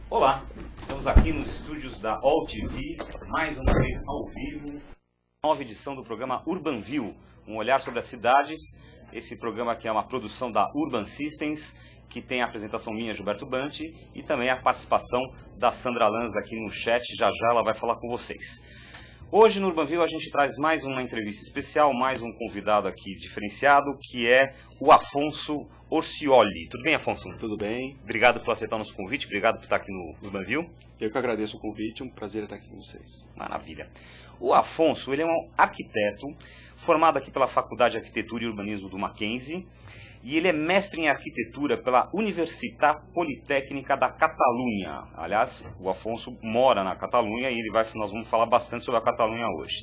Olá, estamos aqui nos estúdios da All TV, mais uma vez ao vivo, nova edição do programa UrbanView, um olhar sobre as cidades. Esse programa aqui é uma produção da Urban Systems, que tem a apresentação minha, Gilberto Banti, e também a participação da Sandra Lanza aqui no chat. Já já ela vai falar com vocês. Hoje no UrbanView a gente traz mais uma entrevista especial, mais um convidado aqui diferenciado, que é o Afonso Orcioli. Tudo bem, Afonso? Tudo bem. Obrigado por aceitar o nosso convite, obrigado por estar aqui no UrbanView. Eu que agradeço o convite, é um prazer estar aqui com vocês. Maravilha. O Afonso, ele é um arquiteto, formado aqui pela Faculdade de Arquitetura e Urbanismo do Mackenzie, e ele é mestre em arquitetura pela Universitat Politécnica da Catalunha. Aliás, o Afonso mora na Catalunha e nós vamos falar bastante sobre a Catalunha hoje.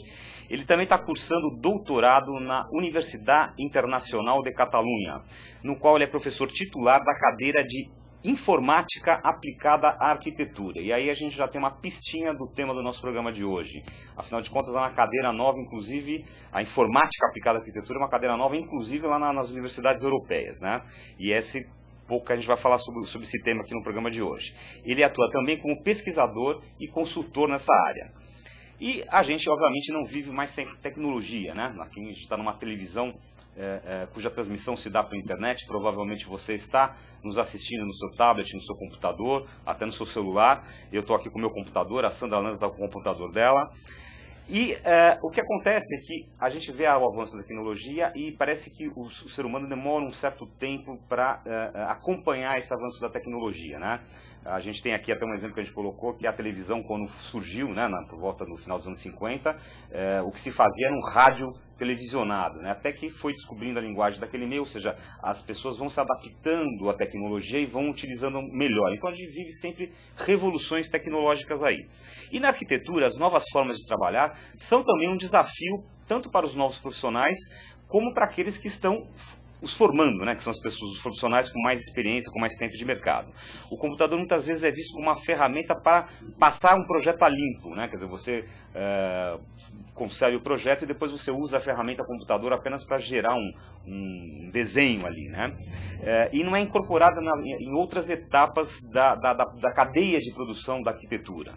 Ele também está cursando doutorado na Universidade Internacional de Catalunha, no qual ele é professor titular da cadeira de Informática aplicada à arquitetura. E aí a gente já tem uma pistinha do tema do nosso programa de hoje. Afinal de contas, é uma cadeira nova, inclusive, a informática aplicada à arquitetura é uma cadeira nova, inclusive lá nas universidades europeias, né? E esse pouco que a gente vai falar sobre esse tema aqui no programa de hoje. Ele atua também como pesquisador e consultor nessa área. E a gente, obviamente, não vive mais sem tecnologia, né? Aqui a gente está numa televisão cuja transmissão se dá pela internet. Provavelmente você está nos assistindo no seu tablet, no seu computador, até no seu celular. Eu estou aqui com o meu computador, a Sandra Lanza está com o computador dela. E o que acontece é que a gente vê o avanço da tecnologia e parece que o ser humano demora um certo tempo para acompanhar esse avanço da tecnologia, né? A gente tem aqui até um exemplo que a gente colocou, que a televisão, quando surgiu, né, por volta no final dos anos 50, o que se fazia era um rádio televisionado, né, até que foi descobrindo a linguagem daquele meio, ou seja, as pessoas vão se adaptando à tecnologia e vão utilizando melhor. Então a gente vive sempre revoluções tecnológicas aí. E na arquitetura, as novas formas de trabalhar são também um desafio, tanto para os novos profissionais, como para aqueles que estão os formando, né, que são as pessoas, os profissionais com mais experiência, com mais tempo de mercado. O computador muitas vezes é visto como uma ferramenta para passar um projeto a limpo, né? Quer dizer, você concebe o projeto e depois você usa a ferramenta computador apenas para gerar um desenho ali, né? E não é incorporada em outras etapas da cadeia de produção da arquitetura.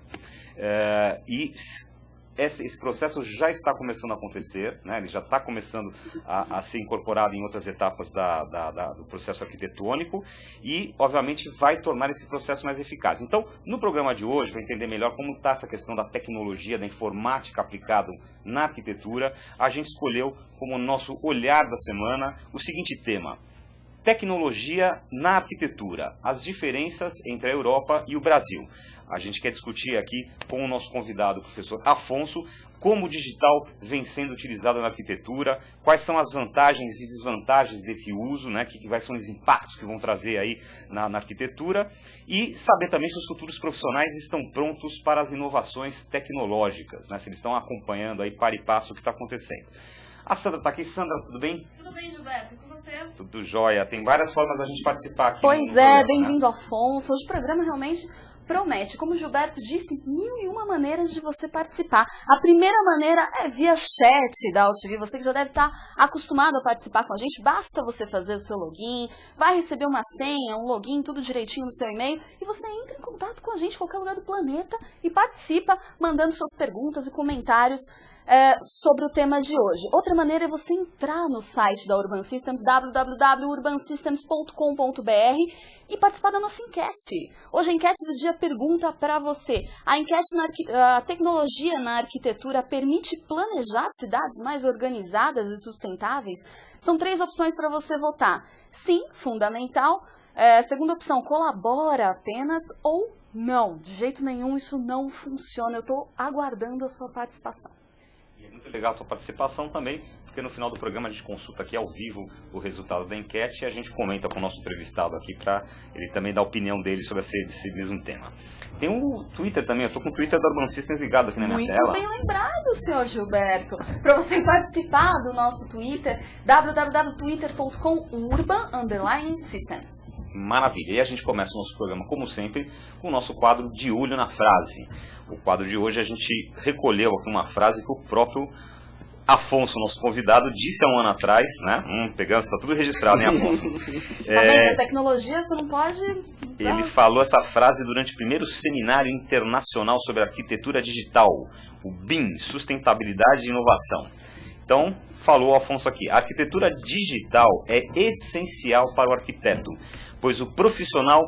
Esse processo já está começando a acontecer, né? Ele já está começando a ser incorporado em outras etapas do processo arquitetônico e, obviamente, vai tornar esse processo mais eficaz. Então, no programa de hoje, para entender melhor como está essa questão da tecnologia, da informática aplicada na arquitetura, a gente escolheu como nosso olhar da semana o seguinte tema: tecnologia na arquitetura, as diferenças entre a Europa e o Brasil. A gente quer discutir aqui com o nosso convidado, o professor Afonso, como o digital vem sendo utilizado na arquitetura, quais são as vantagens e desvantagens desse uso, né, quais são os impactos que vão trazer aí na arquitetura, e saber também se os futuros profissionais estão prontos para as inovações tecnológicas, né, se eles estão acompanhando aí para e passo o que está acontecendo. A Sandra está aqui. Sandra, tudo bem? Tudo bem, Gilberto. E com você? Tudo jóia. Tem várias formas da gente participar aqui. Pois é, bem-vindo, Afonso. Hoje o programa realmente promete. Como o Gilberto disse, 1001 maneiras de você participar. A primeira maneira é via chat da AllTV. Você que já deve estar acostumado a participar com a gente, basta você fazer o seu login, vai receber uma senha, um login, tudo direitinho no seu e-mail, e você entra em contato com a gente em qualquer lugar do planeta e participa, mandando suas perguntas e comentários sobre o tema de hoje. Outra maneira é você entrar no site da Urban Systems, www.urbansystems.com.br, e participar da nossa enquete. Hoje a enquete do dia pergunta para você: a a tecnologia na arquitetura permite planejar cidades mais organizadas e sustentáveis? São 3 opções para você votar. Sim, fundamental. Segunda opção, colabora apenas, ou não, de jeito nenhum, isso não funciona. Eu estou aguardando a sua participação. Muito legal a sua participação também, porque no final do programa a gente consulta aqui ao vivo o resultado da enquete e a gente comenta com o nosso entrevistado aqui para ele também dar a opinião dele sobre esse mesmo tema. Tem o Twitter também, eu estou com o Twitter da Urban Systems ligado aqui na minha tela. Muito bem lembrado, senhor Gilberto. Para você participar do nosso Twitter, www.twitter.com/urban_systems. Maravilha. E a gente começa o nosso programa, como sempre, com o nosso quadro De Olho na Frase. O quadro de hoje a gente recolheu aqui uma frase que o próprio Afonso, nosso convidado, disse há um ano atrás, né? Pegando, está tudo registrado, hein, Afonso? Tá vendo? A tecnologia você não pode... Ele falou essa frase durante o primeiro seminário internacional sobre arquitetura digital, o BIM, Sustentabilidade e Inovação. Então, falou o Afonso aqui, a arquitetura digital é essencial para o arquiteto, pois o profissional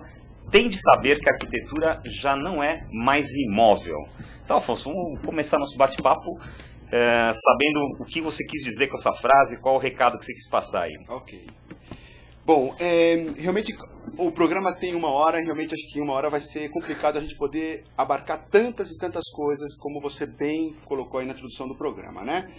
tem de saber que a arquitetura já não é mais imóvel. Então, Afonso, vamos começar nosso bate-papo sabendo o que você quis dizer com essa frase, qual o recado que você quis passar aí. Ok. Bom, realmente o programa tem 1 hora, realmente acho que 1 hora vai ser complicado a gente poder abarcar tantas e tantas coisas como você bem colocou aí na introdução do programa, né?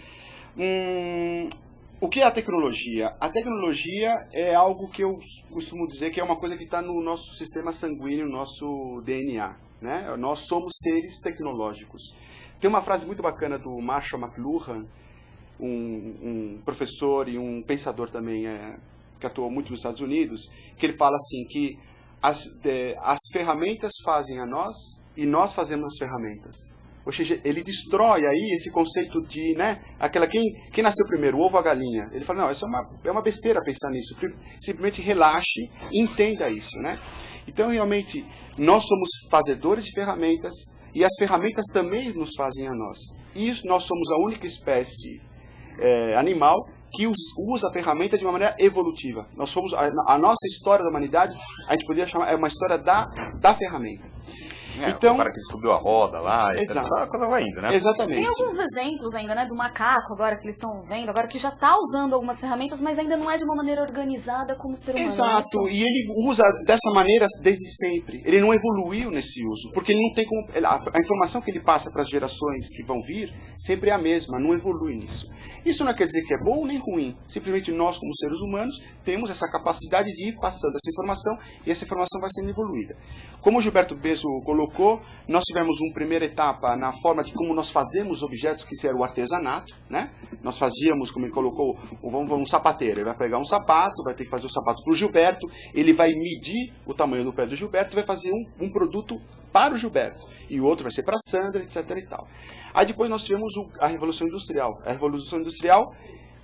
O que é a tecnologia? A tecnologia é algo que eu costumo dizer que é uma coisa que está no nosso sistema sanguíneo, no nosso DNA, né? Nós somos seres tecnológicos. Tem uma frase muito bacana do Marshall McLuhan, um professor e um pensador também que atuou muito nos Estados Unidos, que ele fala assim, que as ferramentas fazem a nós e nós fazemos as ferramentas. Ou seja, ele destrói aí esse conceito de, né, quem nasceu primeiro, o ovo ou a galinha? Ele fala, não, isso é uma besteira pensar nisso, simplesmente relaxe e entenda isso, né? Então, realmente, nós somos fazedores de ferramentas e as ferramentas também nos fazem a nós. E nós somos a única espécie animal que usa a ferramenta de uma maneira evolutiva. Nós somos a nossa história da humanidade, a gente poderia chamar, é uma história da ferramenta. Então, o cara que descobriu a roda lá, exato. A coisa vai indo, né? Exatamente. Tem alguns exemplos ainda, né, do macaco agora que eles estão vendo, agora que já está usando algumas ferramentas, mas ainda não é de uma maneira organizada como o ser humano. Exato, e ele usa dessa maneira desde sempre. Ele não evoluiu nesse uso, porque ele não tem como... A informação que ele passa para as gerações que vão vir sempre é a mesma, não evolui nisso. Isso não quer dizer que é bom nem ruim. Simplesmente nós, como seres humanos, temos essa capacidade de ir passando essa informação e essa informação vai sendo evoluída. Como o Gilberto Bezzo colocou, nós tivemos uma primeira etapa na forma de como nós fazemos objetos, que era o artesanato, né? Nós fazíamos, como ele colocou, um sapateiro. Ele vai pegar um sapato, vai ter que fazer o sapato para o Gilberto, ele vai medir o tamanho do pé do Gilberto e vai fazer um produto para o Gilberto. E o outro vai ser para a Sandra, etc. e tal. Aí depois nós tivemos a Revolução Industrial. A Revolução Industrial,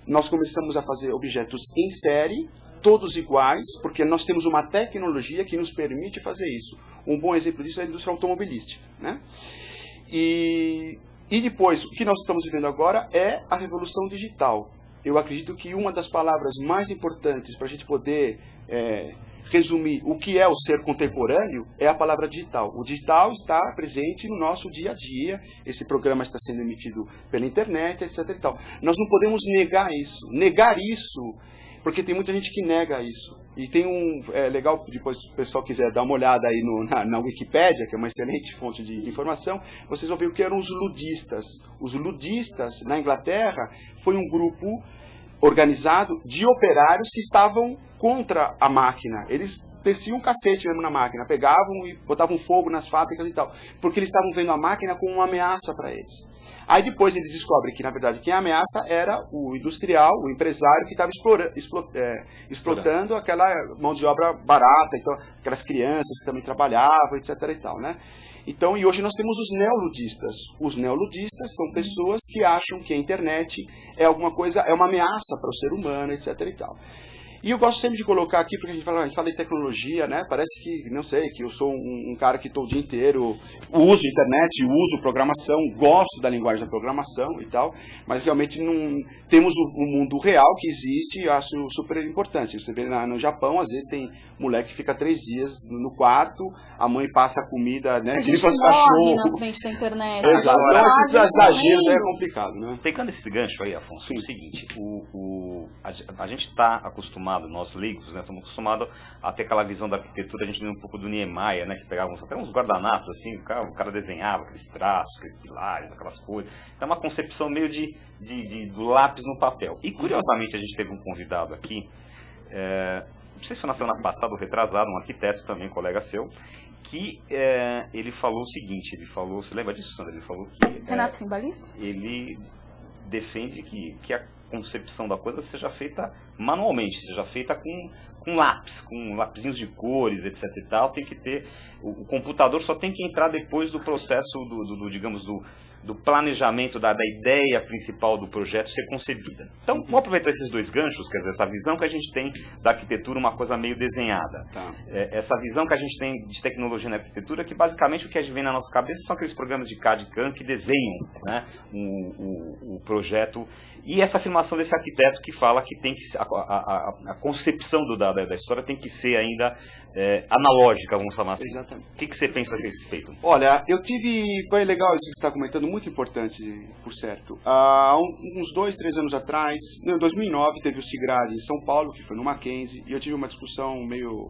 nós começamos a fazer objetos em série, todos iguais, porque nós temos uma tecnologia que nos permite fazer isso. Um bom exemplo disso é a indústria automobilística, né? E depois, o que nós estamos vivendo agora é a revolução digital. Eu acredito que uma das palavras mais importantes para a gente poder resumir o que é o ser contemporâneo é a palavra digital. O digital está presente no nosso dia a dia, esse programa está sendo emitido pela internet, etc. e tal. Nós não podemos negar isso. Negar isso, porque tem muita gente que nega isso. E tem legal, depois se o pessoal quiser dar uma olhada aí na Wikipédia, que é uma excelente fonte de informação, vocês vão ver o que eram os ludistas. Os ludistas, na Inglaterra, foi um grupo organizado de operários que estavam contra a máquina. Eles desciam um cacete mesmo na máquina, pegavam e botavam fogo nas fábricas e tal, porque eles estavam vendo a máquina como uma ameaça para eles. Aí depois eles descobrem que, na verdade, quem ameaça era o industrial, o empresário que estava explotando aquela mão de obra barata, então, aquelas crianças que também trabalhavam, etc. e tal, né? Então, e hoje nós temos os neoludistas. Os neoludistas são pessoas que acham que a internet é alguma coisa, é uma ameaça para o ser humano, etc. e tal. E eu gosto sempre de colocar aqui, porque a gente fala de tecnologia, né? Parece que, não sei, que eu sou um cara que estou o dia inteiro, uso internet, uso programação, gosto da linguagem da programação e tal, mas realmente não temos o mundo real que existe e eu acho super importante. Você vê no Japão, às vezes tem moleque que fica 3 dias no quarto, a mãe passa a comida, né? A gente morre na frente da internet. Exato, então esses exageros é complicado, né? Pegando esse gancho aí, Afonso, é o seguinte, a gente está acostumado, nós leigos, né, estamos acostumados a ter aquela visão da arquitetura, a gente lembra um pouco do Niemeyer, né, que pegava até uns guardanapos, assim, o cara desenhava aqueles traços, aqueles pilares, aquelas coisas. Então é uma concepção meio do lápis no papel. E curiosamente a gente teve um convidado aqui, não sei se foi na semana passada ou retrasado, um arquiteto também, colega seu, que ele falou o seguinte, você lembra disso, Sandra? Ele falou que... Renato Simbalista? Ele defende que a concepção da coisa seja feita manualmente, seja feita com lápis, com lapisinhos de cores, etc e tal, tem que ter o computador só tem que entrar depois do processo digamos, do planejamento, da ideia principal do projeto ser concebida. Então, vamos aproveitar esses dois ganchos, quer dizer, essa visão que a gente tem da arquitetura, uma coisa meio desenhada. Tá. Essa visão que a gente tem de tecnologia na arquitetura, que basicamente o que a gente vê na nossa cabeça são aqueles programas de CAD e CAM que desenham, né, o projeto. E essa afirmação desse arquiteto que fala que tem que a concepção da história tem que ser ainda analógica, vamos chamar assim. Exatamente. O que você pensa a respeito? Olha, foi legal isso que você está comentando, muito importante, por certo. Há uns 2, 3 anos atrás, em 2009, teve o SIGRAD em São Paulo, que foi no Mackenzie, e eu tive uma discussão meio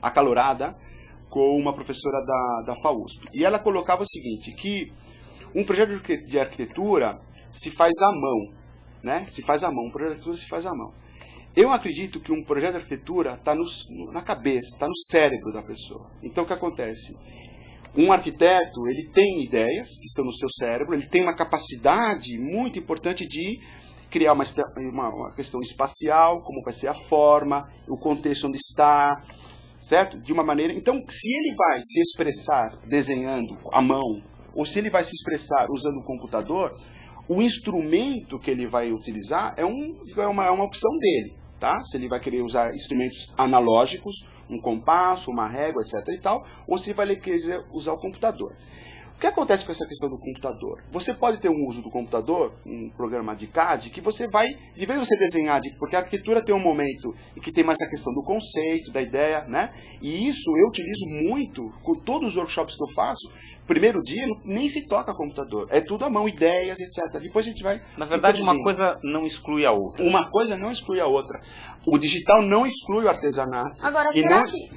acalorada com uma professora da FAUSP. E ela colocava o seguinte, que um projeto de arquitetura se faz à mão, né? Se faz à mão, um projeto de arquitetura se faz à mão. Eu acredito que um projeto de arquitetura está na cabeça, está no cérebro da pessoa. Então, o que acontece? Um arquiteto, ele tem ideias que estão no seu cérebro, ele tem uma capacidade muito importante de criar uma questão espacial, como vai ser a forma, o contexto onde está, certo? De uma maneira... Então, se ele vai se expressar desenhando à mão, ou se ele vai se expressar usando o computador, o instrumento que ele vai utilizar é uma opção dele, tá? Se ele vai querer usar instrumentos analógicos, um compasso, uma régua, etc. e tal, ou se ele vai querer usar o computador. O que acontece com essa questão do computador? Você pode ter um uso do computador, um programa de CAD, que você vai, de vez em você desenhar, porque a arquitetura tem um momento em que tem mais a questão do conceito, da ideia, né? E isso eu utilizo muito com todos os workshops que eu faço. Primeiro dia nem se toca computador, é tudo à mão, ideias, etc. Depois a gente vai... Na verdade, uma coisa não exclui a outra. Uma coisa não exclui a outra. O digital não exclui o artesanato. Agora,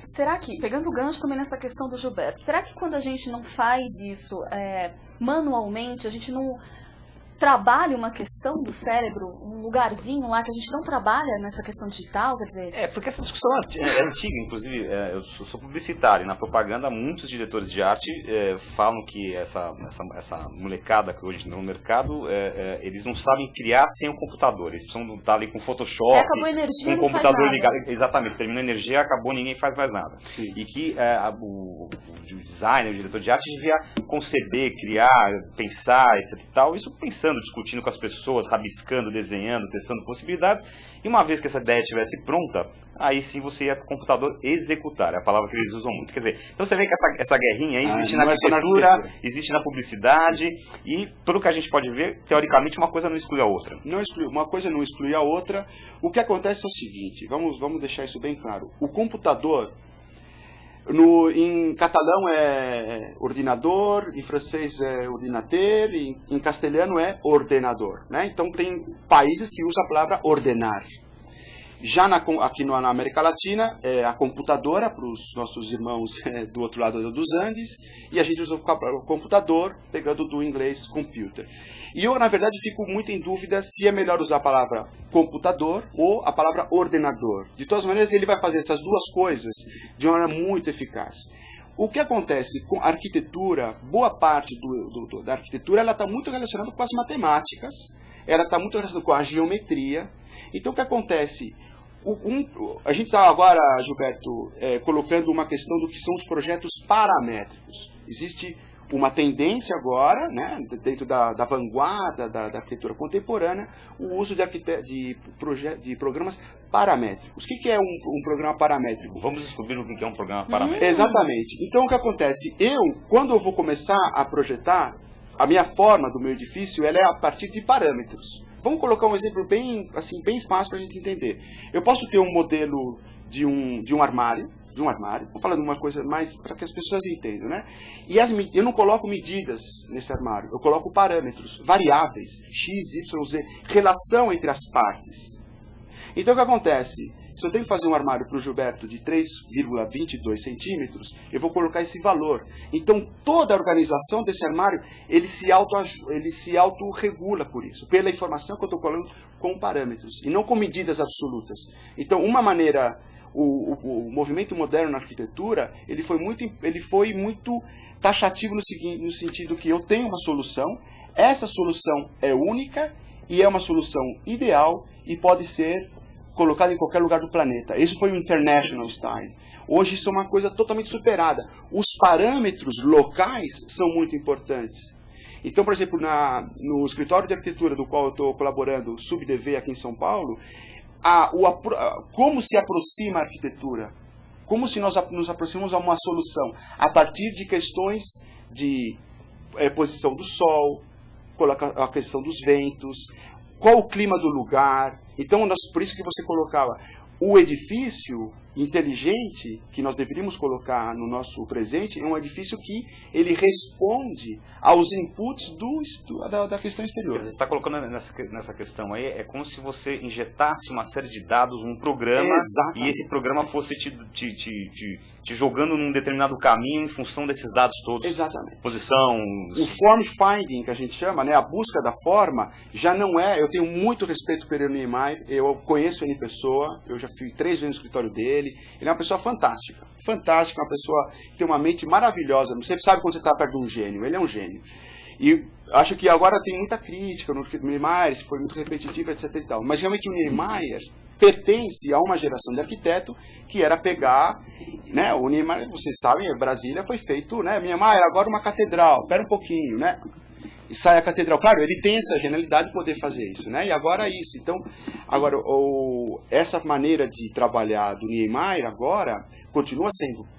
será que, pegando o gancho também nessa questão do Gilberto, será que quando a gente não faz isso manualmente, a gente não trabalha uma questão do cérebro, um lugarzinho lá que a gente não trabalha nessa questão digital, quer dizer... Porque essa discussão é antiga, inclusive, eu sou publicitário, na propaganda muitos diretores de arte falam que essa molecada que hoje está no mercado, eles não sabem criar sem o computador, eles precisam estar ali com Photoshop, acabou a energia, com o computador ligado, exatamente, terminou a energia, acabou, ninguém faz mais nada. Sim. E que o designer, o diretor de arte devia conceber, criar, pensar, etc e tal, isso pensando, discutindo com as pessoas, rabiscando, desenhando, testando possibilidades, e uma vez que essa ideia estivesse pronta, aí sim você ia para o computador executar, é a palavra que eles usam muito. Quer dizer, então você vê que essa guerrinha aí existe na arquitetura, existe na publicidade, e pelo que a gente pode ver, teoricamente uma coisa não exclui a outra. Uma coisa não exclui a outra. O que acontece é o seguinte, vamos deixar isso bem claro. O computador, em catalão é ordenador, em francês é ordinateur, em castelhano é ordenador, né? Então tem países que usam a palavra ordenar. Já aqui na América Latina é a computadora para os nossos irmãos do outro lado dos Andes, e a gente usa o computador pegando do inglês computer. E eu, na verdade, fico muito em dúvida se é melhor usar a palavra computador ou a palavra ordenador. De todas maneiras, ele vai fazer essas duas coisas de uma maneira muito eficaz. O que acontece com a arquitetura, boa parte da arquitetura, ela está muito relacionada com as matemáticas, ela está muito relacionada com a geometria. Então, o que acontece? A gente está agora, Gilberto, colocando uma questão do que são os projetos paramétricos. Existe uma tendência agora, né, dentro da vanguarda da arquitetura contemporânea, o uso de programas paramétricos. O que é um programa paramétrico? Vamos descobrir o que é um programa paramétrico. Exatamente. Então, o que acontece? Quando eu vou começar a projetar, a minha forma do meu edifício ela é a partir de parâmetros. Vamos colocar um exemplo bem fácil para a gente entender. Eu posso ter um modelo de um armário, vou falar de uma coisa mais para que as pessoas entendam, né? E eu não coloco medidas nesse armário, eu coloco parâmetros, variáveis, x, y, z, relação entre as partes. Então o que acontece? Se eu tenho que fazer um armário para o Gilberto de 3,22 centímetros, eu vou colocar esse valor. Então toda a organização desse armário, ele se autorregula por isso, pela informação que eu estou colocando com parâmetros, e não com medidas absolutas. Então uma maneira... O movimento moderno na arquitetura, ele foi muito taxativo no sentido que eu tenho uma solução, essa solução é única e é uma solução ideal e pode ser colocada em qualquer lugar do planeta. Isso foi o International Style. Hoje isso é uma coisa totalmente superada. Os parâmetros locais são muito importantes. Então, por exemplo, no escritório de arquitetura do qual eu estou colaborando, SubDV aqui em São Paulo, como se aproxima a arquitetura? Como se nós nos aproximamos a uma solução? A partir de questões de posição do sol, a questão dos ventos, qual o clima do lugar. Então, por isso que você colocava o edifício inteligente que nós deveríamos colocar no nosso presente, é um edifício que ele responde aos inputs da questão exterior. Você está colocando nessa questão aí, é como se você injetasse uma série de dados num programa. Exatamente. E esse programa fosse te jogando num determinado caminho em função desses dados todos. Exatamente. Posição... O form finding, que a gente chama, né, a busca da forma, já não é... Eu tenho muito respeito pelo Niemeyer, eu conheço ele em pessoa, eu já fui 3 vezes no escritório dele, ele é uma pessoa fantástica, uma pessoa que tem uma mente maravilhosa. Você sabe quando você está perto de um gênio, ele é um gênio. E acho que agora tem muita crítica no Niemeyer, foi muito repetitivo, etc. e tal. Mas realmente o Niemeyer pertence a uma geração de arquiteto que era pegar, né, o Niemeyer, vocês sabem, Brasília foi feito, né, Niemeyer, agora uma catedral, espera um pouquinho, né, e sai a catedral. Claro, ele tem essa genialidade de poder fazer isso, né, e agora isso. Então, agora, essa maneira de trabalhar do Niemeyer agora continua sendo.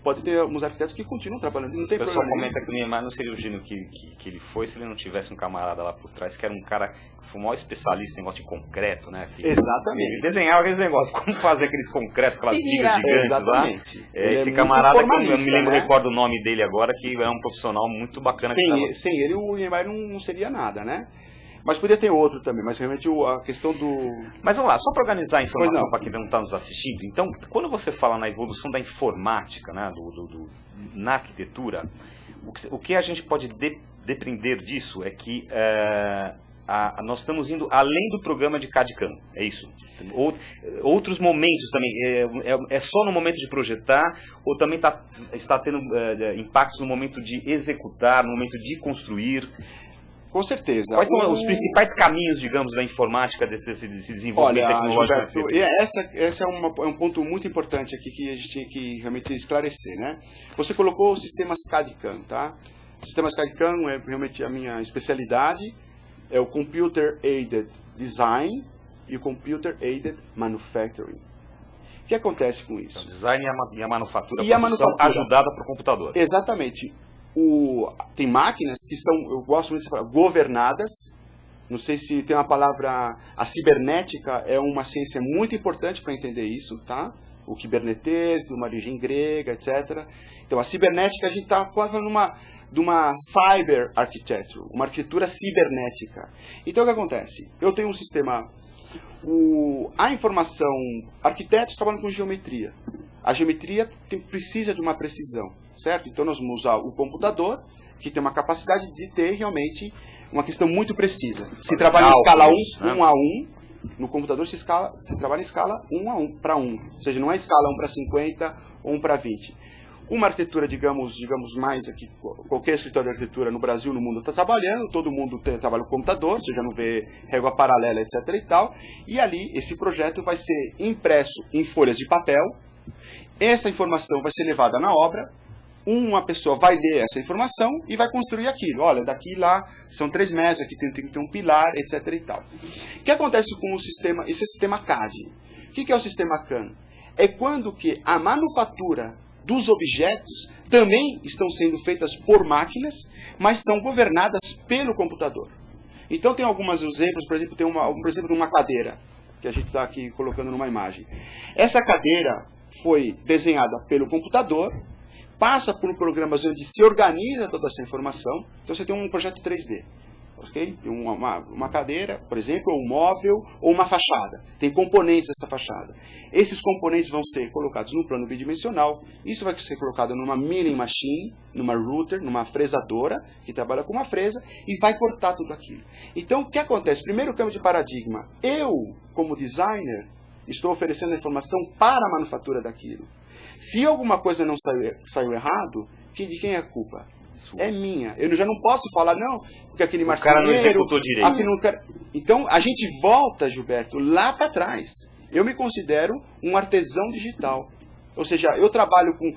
Pode ter alguns arquitetos que continuam trabalhando, não tem problema. O pessoal comenta que o Niemeyer não seria o gênio que ele foi se ele não tivesse um camarada lá por trás, que era um cara que foi o maior especialista em negócio de concreto, né? Exatamente. Ele desenhava aqueles negócios, como fazer aqueles concretos, aquelas vigas gigantes. Exatamente. Lá. Esse camarada, que eu me lembro, recordo o nome dele agora, que é um profissional muito bacana. Sem ele, o Niemeyer não seria nada, né? Mas podia ter outro também, mas realmente a questão do... Mas vamos lá, só para organizar a informação para quem não está nos assistindo. Então, quando você fala na evolução da informática, né, na arquitetura, o que a gente pode depreender disso é que nós estamos indo além do programa de CAD/CAM, é isso? Outros momentos também, é só no momento de projetar ou também está tendo impactos no momento de executar, no momento de construir? Com certeza. Quais são os principais caminhos, digamos, da informática desse desenvolvimento tecnológico? Gilberto, esse é um ponto muito importante aqui que a gente tinha que realmente esclarecer, né? Você colocou os sistemas CAD/CAM, tá? Sistemas CAD/CAM é realmente a minha especialidade, é o Computer Aided Design e o Computer Aided Manufacturing. O que acontece com isso? Então, design e a manufatura, ajudada por computador. Exatamente. Tem máquinas que são, eu gosto muito de falar, governadas. Não sei se tem uma palavra, a cibernética é uma ciência muito importante para entender isso, tá? O Kubernetes, de uma origem grega, etc. Então, a cibernética, a gente está falando de uma cyber architecture, uma arquitetura cibernética. Então, o que acontece? Eu tenho um sistema, a informação, arquitetos trabalham com geometria. A geometria precisa de uma precisão, certo? Então nós vamos usar o computador, que tem uma capacidade de ter realmente uma questão muito precisa. Se trabalha em escala 1 a 1, no computador se trabalha em escala 1 para 1. Ou seja, não é escala 1 para 50 ou 1 para 20. Uma arquitetura, digamos mais aqui, qualquer escritório de arquitetura no Brasil, no mundo está trabalhando, todo mundo trabalha com computador, você já não vê régua paralela, etc. e tal. E ali, esse projeto vai ser impresso em folhas de papel. Essa informação vai ser levada na obra, uma pessoa vai ler essa informação e vai construir aquilo. Olha, daqui lá são 3 metros, aqui tem que ter um pilar, etc. e tal. O que acontece com o sistema, esse sistema CAD? O que é o sistema CAM? É quando que a manufatura dos objetos também estão sendo feitas por máquinas, mas são governadas pelo computador. Então tem alguns exemplos, por exemplo, tem por exemplo, uma cadeira, que a gente está aqui colocando numa imagem. Essa cadeira foi desenhada pelo computador, passa por programas onde se organiza toda essa informação. Então você tem um projeto 3D, ok? Tem uma cadeira, por exemplo, ou um móvel, ou uma fachada. Tem componentes dessa fachada. Esses componentes vão ser colocados no plano bidimensional. Isso vai ser colocado numa milling machine, numa router, numa fresadora, que trabalha com uma fresa, e vai cortar tudo aquilo. Então, o que acontece? Primeiro câmbio de paradigma. Eu, como designer, estou oferecendo a informação para a manufatura daquilo. Se alguma coisa não saiu errado, de quem é a culpa? É minha. Eu já não posso falar, não, porque aquele marceneiro... O cara não executou direito. Então, a gente volta, Gilberto, lá para trás. Eu me considero um artesão digital. Ou seja, eu trabalho com...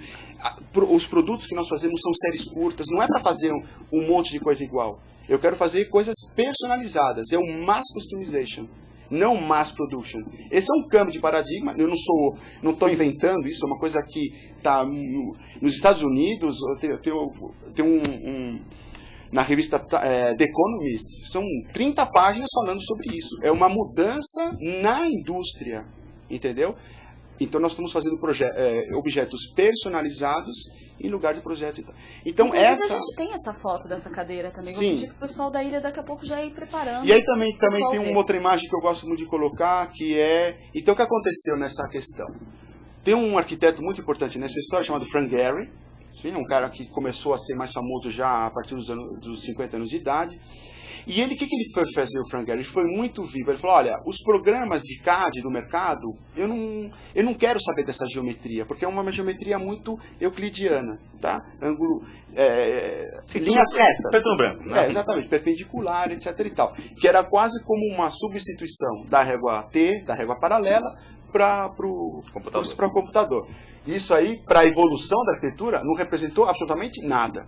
Os produtos que nós fazemos são séries curtas, não é para fazer um monte de coisa igual. Eu quero fazer coisas personalizadas, é o mass customization, não mass production. Esse é um câmbio de paradigma, eu não estou inventando isso, é uma coisa que está nos Estados Unidos, na revista The Economist, são 30 páginas falando sobre isso. É uma mudança na indústria, entendeu? Então nós estamos fazendo objetos personalizados em lugar de projetos. Então a gente tem essa foto dessa cadeira também. Sim. Vou pedir que o pessoal da ilha daqui a pouco já ir preparando. E aí também tem uma outra imagem que eu gosto muito de colocar, que é... Então o que aconteceu nessa questão? Tem um arquiteto muito importante nessa história chamado Frank Gehry, sim, um cara que começou a ser mais famoso já a partir dos 50 anos de idade. E ele, o que ele foi fazer, o Frank Gehry? Ele foi muito vivo. Ele falou, olha, os programas de CAD do mercado, eu não quero saber dessa geometria, porque é uma geometria muito euclidiana, tá? Ângulo, linhas retas. Preto branco, né? Exatamente, perpendicular, etc. e tal. Que era quase como uma substituição da régua T, da régua paralela, para o computador. Isso aí, para a evolução da arquitetura, não representou absolutamente nada.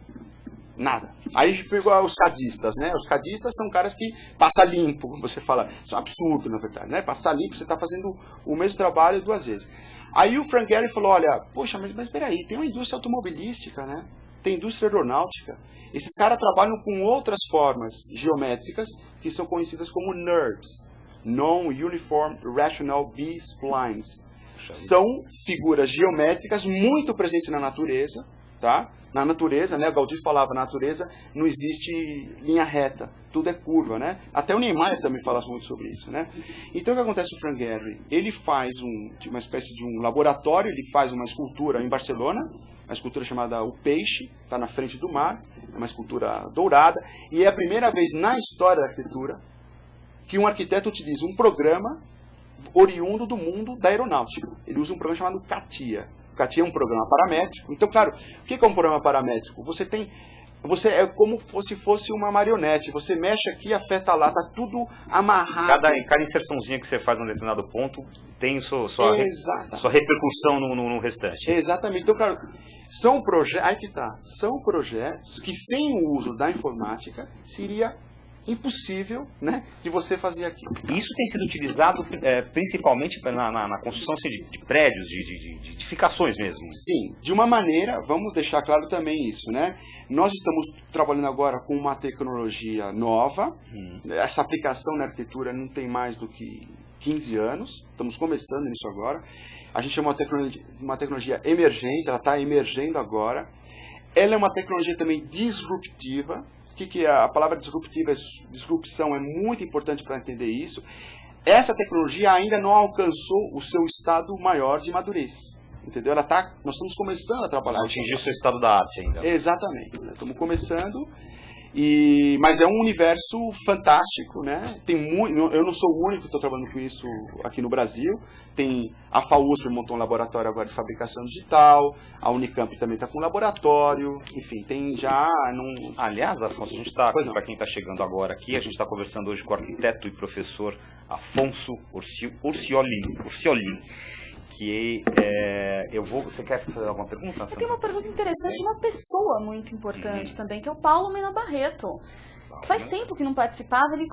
Nada. Aí ficou os cadistas, né? Os cadistas são caras que passa limpo, você fala, isso é um absurdo, na verdade, né? Passar limpo, você está fazendo o mesmo trabalho 2 vezes. Aí o Frank Gehry falou, olha, poxa, mas peraí, tem uma indústria automobilística, né? Tem indústria aeronáutica. Esses caras trabalham com outras formas geométricas que são conhecidas como NURBS, Non-Uniform Rational B-Splines. São figuras geométricas muito presentes na natureza, tá? Na natureza, né? O Gaudí falava, na natureza não existe linha reta, tudo é curva, né? Até o Niemeyer também fala muito sobre isso, né? Então o que acontece com o Frank Gehry? Ele faz uma espécie de um laboratório, ele faz uma escultura em Barcelona, uma escultura chamada O Peixe, está na frente do mar, é uma escultura dourada, e é a primeira vez na história da arquitetura que um arquiteto utiliza um programa oriundo do mundo da aeronáutica. Ele usa um programa chamado CATIA. O CATIA é um programa paramétrico. Então, claro, o que é um programa paramétrico? Você é como se fosse uma marionete. Você mexe aqui, afeta lá, está tudo amarrado. Cada inserçãozinha que você faz num determinado ponto tem sua repercussão no restante. Exatamente. Então, claro, são projetos que sem o uso da informática seria impossível, né, de você fazer aquilo. Isso tem sido utilizado principalmente na construção assim, de prédios, de edificações mesmo. Sim, de uma maneira, vamos deixar claro também isso, né? Nós estamos trabalhando agora com uma tecnologia nova, essa aplicação na arquitetura não tem mais do que 15 anos, estamos começando nisso agora. A gente chama uma tecnologia emergente, ela está emergendo agora. Ela é uma tecnologia também disruptiva. O que é a palavra disrupção é muito importante para entender isso. Essa tecnologia ainda não alcançou o seu estado maior de madurez. Entendeu? Nós estamos começando a trabalhar. Não atingiu o seu estado da arte ainda. Exatamente. Né? Estamos começando. Mas é um universo fantástico, né? Eu não sou o único que estou trabalhando com isso aqui no Brasil. Tem a FAUSP montou um laboratório agora de fabricação digital, a Unicamp também está com um laboratório, enfim, tem já... Aliás, Afonso, a gente está, para quem está chegando agora aqui, a gente está conversando hoje com o arquiteto e professor Afonso Orcioli. Você quer fazer alguma pergunta? Eu tenho uma pergunta interessante de uma pessoa muito importante também, que é o Paulo Mena Barreto. Faz tempo que não participava, ele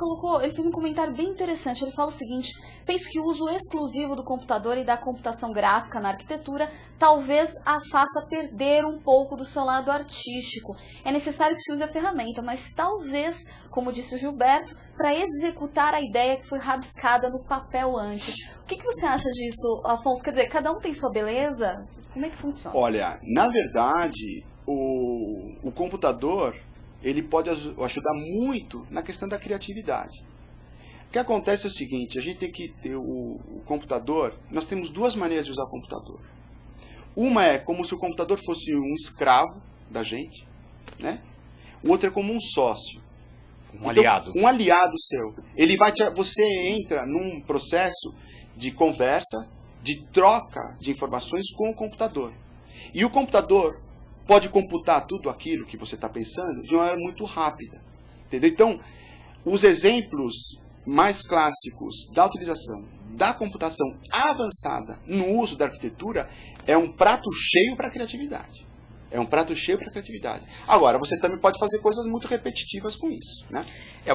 fez um comentário bem interessante. Ele fala o seguinte: penso que o uso exclusivo do computador e da computação gráfica na arquitetura talvez a faça perder um pouco do seu lado artístico. É necessário que se use a ferramenta, mas talvez, como disse o Gilberto, para executar a ideia que foi rabiscada no papel antes. O que você acha disso, Afonso? Quer dizer, cada um tem sua beleza? Como é que funciona? Olha, na verdade, o computador ele pode ajudar muito na questão da criatividade. O que acontece é o seguinte, a gente tem que ter o computador, nós temos 2 maneiras de usar o computador. Uma é como se o computador fosse um escravo da gente, né? O outro é como um sócio. Aliado. Um aliado seu. Você entra num processo de conversa, de troca de informações com o computador. E o computador pode computar tudo aquilo que você está pensando de uma maneira muito rápida. Entendeu? Então, os exemplos mais clássicos da utilização da computação avançada no uso da arquitetura é um prato cheio para a criatividade. É um prato cheio para a criatividade. Agora, você também pode fazer coisas muito repetitivas com isso, né?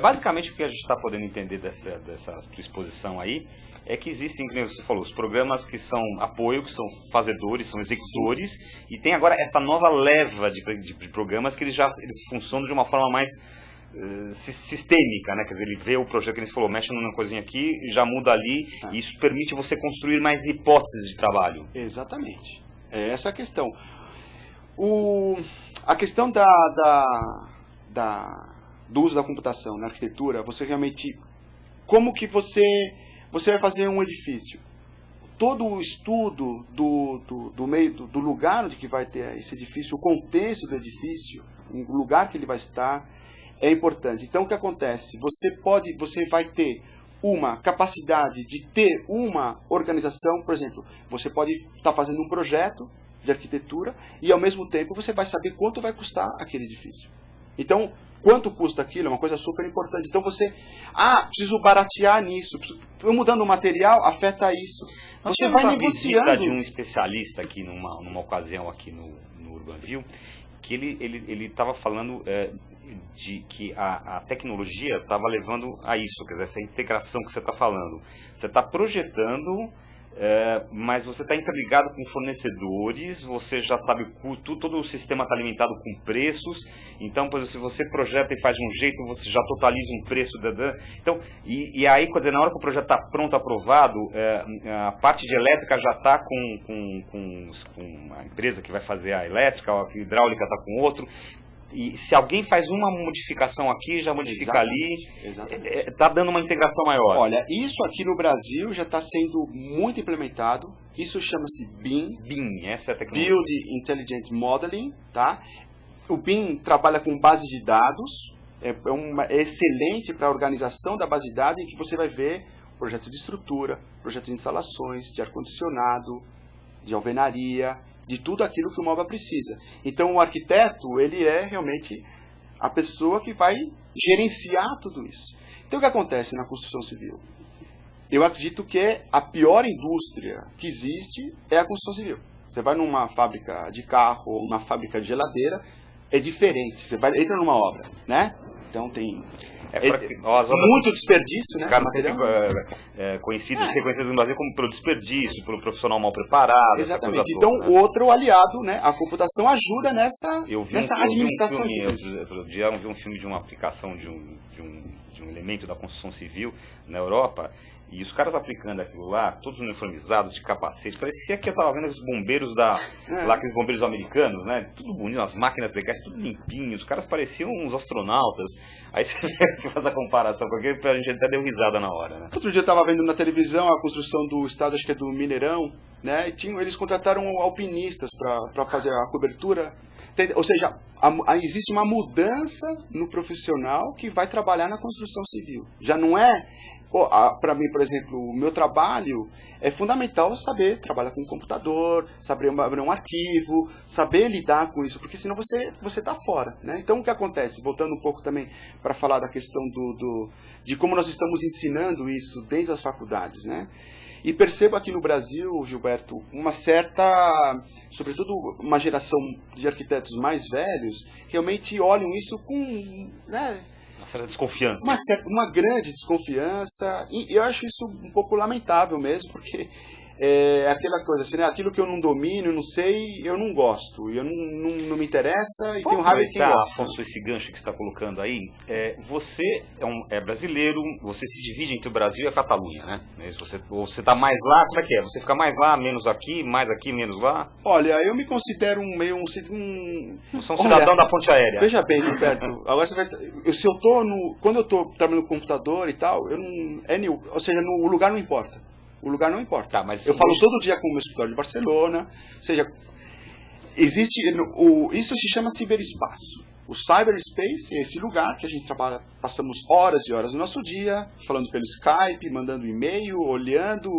Basicamente o que a gente está podendo entender dessa tua exposição aí é que existem, como você falou, os programas que são apoio, que são fazedores, são executores, e tem agora essa nova leva de programas que eles funcionam de uma forma mais sistêmica, né? Quer dizer, ele vê o projeto que ele falou, mexe numa coisinha aqui, já muda ali, e isso permite você construir mais hipóteses de trabalho. Exatamente. É essa a questão. A questão do uso da computação na arquitetura, você realmente... Como que você vai fazer um edifício? Todo o estudo do lugar onde que vai ter esse edifício, o contexto do edifício, o lugar que ele vai estar, é importante. Então, o que acontece? Você vai ter uma capacidade de ter uma organização, por exemplo, você pode estar fazendo um projeto de arquitetura e, ao mesmo tempo, você vai saber quanto vai custar aquele edifício. Então, quanto custa aquilo é uma coisa super importante. Então, preciso baratear nisso, mudando o material, afeta isso. Você vai negociando. Visita de um especialista aqui, numa ocasião aqui no UrbanView, que ele estava falando de que a tecnologia estava levando a isso, quer dizer, essa integração que você está falando. Você está projetando, mas você está interligado com fornecedores, você já sabe o custo, todo o sistema está alimentado com preços, então, por exemplo, se você projeta e faz de um jeito, você já totaliza um preço. Então, e aí, na hora que o projeto está pronto, aprovado, a parte de elétrica já está com a empresa que vai fazer a elétrica, a hidráulica está com outro. E se alguém faz uma modificação aqui, já modifica ali, está dando uma integração maior. Olha, isso aqui no Brasil já está sendo muito implementado. Isso chama-se BIM. BIM, essa é a tecnologia. Build Intelligent Modeling, tá? O BIM trabalha com base de dados, é excelente para a organização da base de dados, em que você vai ver projeto de estrutura, projeto de instalações, de ar-condicionado, de alvenaria, de tudo aquilo que o móvel precisa. Então, o arquiteto, ele é realmente a pessoa que vai gerenciar tudo isso. Então, o que acontece na construção civil? Eu acredito que a pior indústria que existe é a construção civil. Você vai numa fábrica de carro ou uma fábrica de geladeira, é diferente. Você entra numa obra, né? Então, tem muito desperdício, né? Caras sempre reconhecidos no Brasil como pelo desperdício, pelo profissional mal preparado. Exatamente. Então, toda, né? Outro aliado, né? A computação ajuda nessa administração. Outro dia eu vi um filme de uma aplicação de um elemento da construção civil na Europa. E os caras aplicando aquilo lá, todos uniformizados, de capacete, parecia que eu estava vendo os bombeiros lá, aqueles bombeiros americanos, né? Tudo bonito, as máquinas legais, tudo limpinho, os caras pareciam uns astronautas. Aí você faz a comparação com aquilo, a gente até deu risada na hora, né? Outro dia eu estava vendo na televisão a construção do estado, acho que é do Mineirão, né? E eles contrataram alpinistas para fazer a cobertura. Ou seja, existe uma mudança no profissional que vai trabalhar na construção civil. Já não é... Para mim, por exemplo, o meu trabalho é fundamental saber trabalhar com um computador, saber abrir um arquivo, saber lidar com isso, porque senão você está fora, né? Então, o que acontece? Voltando um pouco também para falar da questão de como nós estamos ensinando isso dentro das faculdades, né? E percebo aqui no Brasil, Gilberto, uma certa, sobretudo uma geração de arquitetos mais velhos, realmente olham isso com... né, uma certa desconfiança. Uma grande desconfiança, e eu acho isso um pouco lamentável mesmo, porque é aquela coisa assim, né? Aquilo que eu não domino, não sei, eu não gosto, eu não me interessa e tenho raiva de quem gosta. Afonso, esse gancho que você está colocando aí, você é brasileiro, você se divide entre o Brasil e a Catalunha, né? Você está mais lá, como é que é? Você fica mais lá, menos aqui, menos lá? Olha, eu me considero você é um cidadão da ponte aérea. Veja bem, Gilberto, agora quando eu estou trabalhando no computador e tal, ou seja, o lugar não importa. O lugar não importa. Tá, mas eu falo todo dia com o meu escritório de Barcelona. Ou seja, isso se chama ciberespaço. O cyberspace é esse lugar que a gente trabalha, passamos horas e horas do nosso dia, falando pelo Skype, mandando e-mail, olhando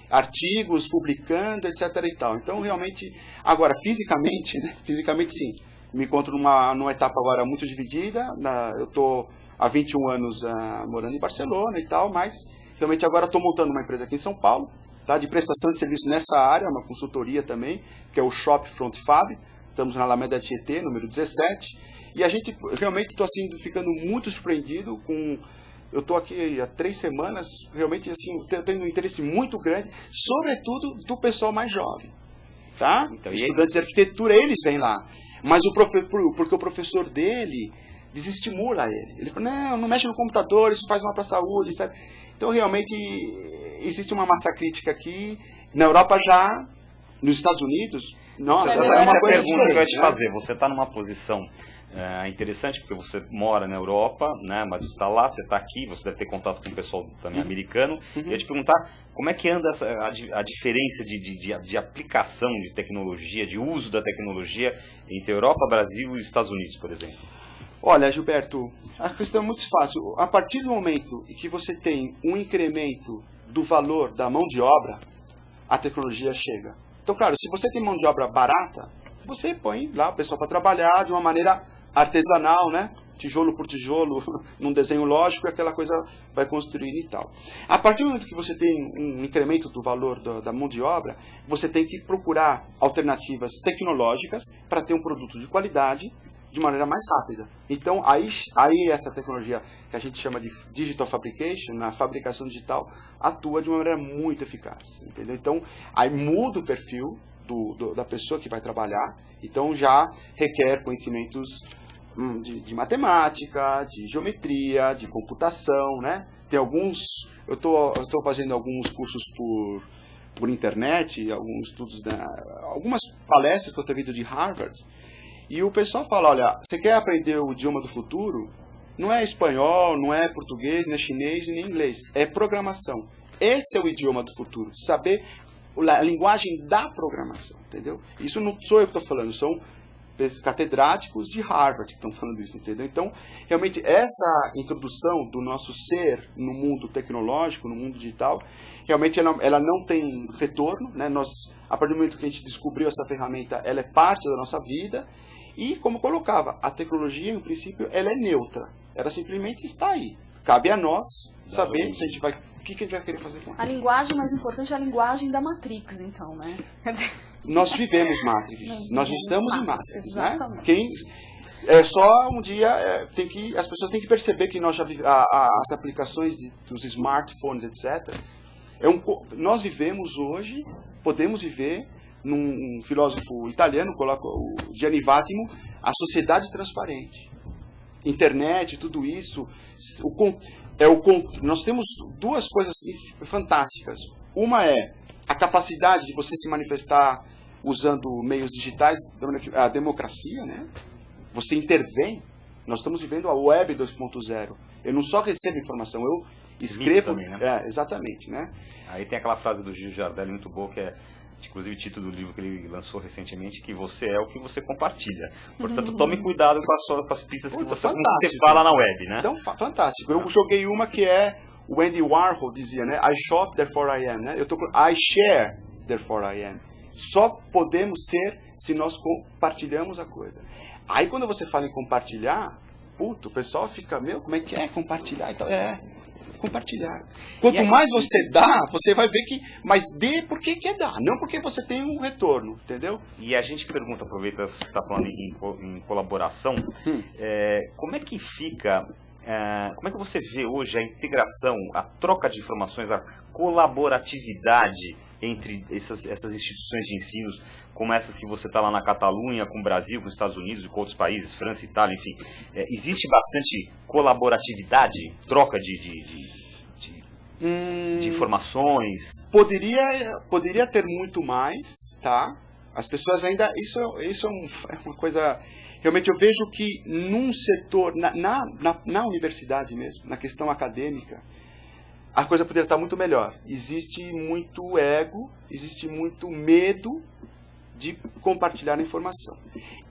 artigos, publicando, etc. e tal. Então, realmente, agora, fisicamente, né? Fisicamente, sim. Me encontro numa etapa agora muito dividida. Eu estou há 21 anos morando em Barcelona e tal, mas... Realmente agora estou montando uma empresa aqui em São Paulo, tá, de prestação de serviço nessa área, uma consultoria também, que é o Shop Front Fab. Estamos na Alameda Tietê, número 17. E a gente realmente estou assim, ficando muito surpreendido com... Eu estou aqui há 3 semanas, realmente assim, tendo um interesse muito grande, sobretudo do pessoal mais jovem. Tá? Então, estudantes de arquitetura, eles vêm lá. Mas porque o professor dele desestimula ele. Ele fala, não mexe no computador, isso faz mal para a saúde, etc. Então, realmente, existe uma massa crítica aqui. Na Europa já, nos Estados Unidos, nossa, é uma uma coisa pergunta que eu ia te né? fazer. Você está numa posição interessante, porque você mora na Europa, né, mas você está lá, você está aqui, você deve ter contato com o pessoal também americano. Eu ia te perguntar como é que anda a diferença de aplicação de tecnologia, de uso da tecnologia entre Europa, Brasil e Estados Unidos, por exemplo. Olha, Gilberto, a questão é muito fácil. A partir do momento em que você tem um incremento do valor da mão de obra, a tecnologia chega. Então, claro, se você tem mão de obra barata, você põe lá o pessoal para trabalhar de uma maneira artesanal, né? Tijolo por tijolo, num desenho lógico, e aquela coisa vai construindo e tal. A partir do momento que você tem um incremento do valor da mão de obra, você tem que procurar alternativas tecnológicas para ter um produto de qualidade de maneira mais rápida. Então, aí essa tecnologia que a gente chama de Digital Fabrication, na fabricação digital, atua de uma maneira muito eficaz. Entendeu? Então, aí muda o perfil da pessoa que vai trabalhar, então já requer conhecimentos de matemática, de geometria, de computação, né? Tem alguns, eu estou fazendo alguns cursos por internet, alguns estudos, algumas palestras que eu estou vendo de Harvard, e o pessoal fala, olha, você quer aprender o idioma do futuro? Não é espanhol, não é português, não é chinês e nem inglês, é programação. Esse é o idioma do futuro, saber a linguagem da programação, entendeu? Isso não sou eu que estou falando, são catedráticos de Harvard que estão falando isso, entendeu? Então, realmente, essa introdução do nosso ser no mundo tecnológico, no mundo digital, realmente ela não tem retorno, né? A partir do momento que a gente descobriu essa ferramenta, ela é parte da nossa vida, e, como colocava, a tecnologia, em princípio, ela é neutra, ela simplesmente está aí. Cabe a nós saber se a gente vai... O que a gente vai querer fazer com ela? A linguagem mais importante é a linguagem da Matrix, então, né? Nós vivemos Matrix. Nós estamos em Matrix, exatamente. né? Só um dia as pessoas têm que perceber que nós as aplicações dos smartphones, etc. Nós vivemos hoje, podemos viver, um filósofo italiano coloca o Gianni Vattimo, a sociedade transparente. Internet, tudo isso, nós temos duas coisas assim, fantásticas. Uma é a capacidade de você se manifestar usando meios digitais, a democracia, né? Você intervém. Nós estamos vivendo a Web 2.0. Eu não só recebo informação, eu escrevo... Também, né? Exatamente, né? Aí tem aquela frase do Gil Jardelli muito boa, que é, inclusive o título do livro que ele lançou recentemente, que você é o que você compartilha. Portanto, tome cuidado com as pistas que você fala na web, né? Então, fantástico. Eu joguei uma que é... O Andy Warhol dizia, né? I shop, therefore I am. Né? I share, therefore I am. Só podemos ser se nós compartilhamos a coisa. Aí quando você fala em compartilhar, o pessoal fica, como é que é compartilhar? Então, compartilhar. Quanto mais você dá, você vai ver que... Mas dê porque quer dar, não porque você tem um retorno, entendeu? E a gente pergunta, aproveita que você está falando em colaboração, como é que fica... como é que você vê hoje a integração, a troca de informações, a colaboratividade entre essas instituições de ensino, como essas que você está lá na Catalunha, com o Brasil, com os Estados Unidos, com outros países, França, Itália, enfim. Existe bastante colaboratividade, troca de informações? Poderia ter muito mais, tá? As pessoas ainda... Isso é uma coisa... Realmente eu vejo que num setor, na universidade mesmo, na questão acadêmica, a coisa poderia estar muito melhor. Existe muito ego, existe muito medo de compartilhar a informação.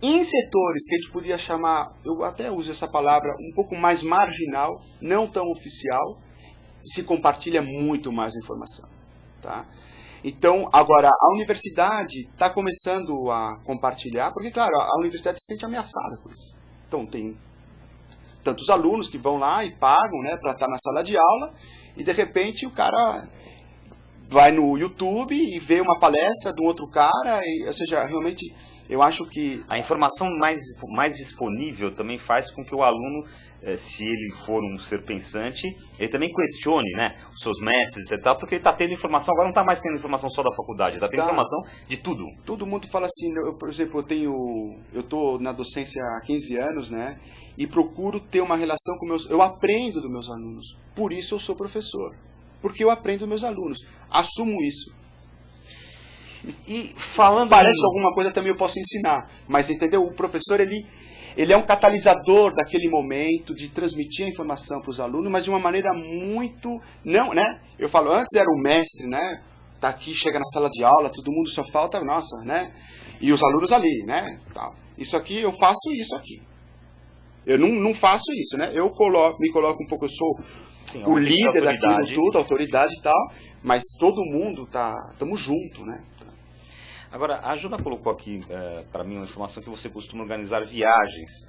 Em setores que a gente podia chamar, eu até uso essa palavra, um pouco mais marginal, não tão oficial, se compartilha muito mais a informação. Tá? Então, agora, a universidade está começando a compartilhar, porque, claro, a universidade se sente ameaçada por isso. Então, tem tantos alunos que vão lá e pagam, né, para estar na sala de aula, e de repente o cara vai no YouTube e vê uma palestra de um outro cara, ou seja, realmente eu acho que... A informação mais disponível também faz com que o aluno, se ele for um ser pensante, ele também questione, né, os seus mestres e tal, porque ele está tendo informação, agora não está mais tendo informação só da faculdade, está tendo informação de tudo. Todo mundo fala assim, por exemplo, eu estou na docência há 15 anos, né, e procuro ter uma relação com eu aprendo dos meus alunos, por isso eu sou professor, porque eu aprendo dos meus alunos, assumo isso. E falando... Parece alguma coisa também eu posso ensinar, mas entendeu? O professor, ele é um catalisador daquele momento de transmitir a informação para os alunos, mas de uma maneira muito... Não, né? Eu falo, antes era o mestre, né? Tá aqui, chega na sala de aula, todo mundo só falta, nossa, né? E os alunos ali, né? Isso aqui, eu faço isso aqui. Eu não faço isso, né? Eu me coloco um pouco, eu sou... Sim, o líder daquilo tudo, a autoridade e tal, mas todo mundo estamos juntos, né? Agora, a Juna colocou aqui para mim uma informação que você costuma organizar viagens,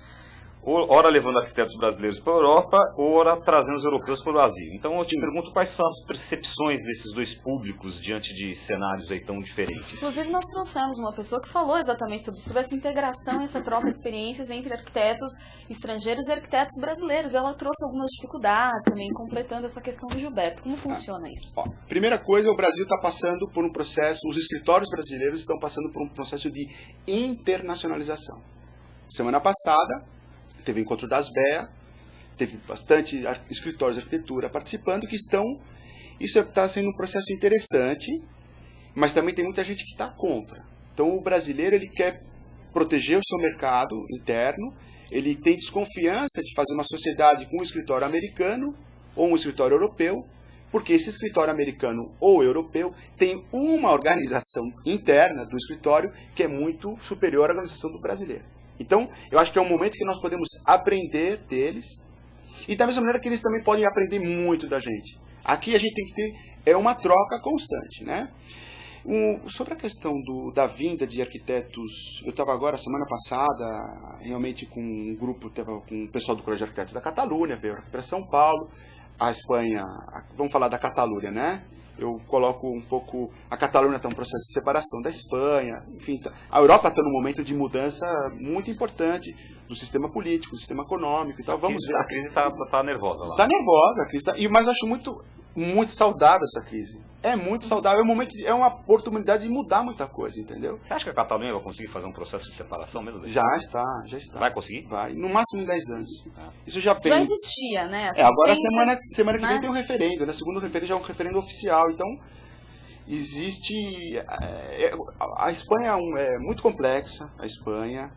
ora levando arquitetos brasileiros para a Europa, ora trazendo os europeus para o Brasil. Então eu te pergunto quais são as percepções desses dois públicos diante de cenários aí tão diferentes. Inclusive nós trouxemos uma pessoa que falou exatamente sobre essa integração, essa troca de experiências entre arquitetos estrangeiros e arquitetos brasileiros. Ela trouxe algumas dificuldades também, completando essa questão do Gilberto. Como funciona isso? Primeira coisa, o Brasil está passando por um processo, os escritórios brasileiros estão passando por um processo de internacionalização. Semana passada, teve o encontro das BEA, teve bastante escritórios de arquitetura participando que estão... Isso está sendo um processo interessante, mas também tem muita gente que está contra. Então o brasileiro ele quer proteger o seu mercado interno, ele tem desconfiança de fazer uma sociedade com um escritório americano ou um escritório europeu, porque esse escritório americano ou europeu tem uma organização interna do escritório que é muito superior à organização do brasileiro. Então, eu acho que é um momento que nós podemos aprender deles e da mesma maneira que eles também podem aprender muito da gente. Aqui a gente tem que ter uma troca constante, né? Sobre a questão da vinda de arquitetos, eu estava agora, semana passada, realmente com um grupo, com o pessoal do Colégio de Arquitetos da Catalunha, veio aqui para São Paulo, a Espanha, vamos falar da Catalunha, né? Eu coloco um pouco... A Catalunha está em um processo de separação da Espanha. Enfim, a Europa está num momento de mudança muito importante do sistema político, do sistema econômico e tal. Vamos ver. A crise está nervosa lá. Está nervosa, a crise mas eu acho muito saudável essa crise. É muito saudável. É uma oportunidade de mudar muita coisa, entendeu? Você acha que a Catalunha vai conseguir fazer um processo de separação mesmo? Já está. Vai conseguir? Vai. No máximo em 10 anos. Isso já existia, né? Agora, semana que vem tem um referendo. Né? Segundo o referendo, já é um referendo oficial. Então, existe... A Espanha é muito complexa. A Espanha...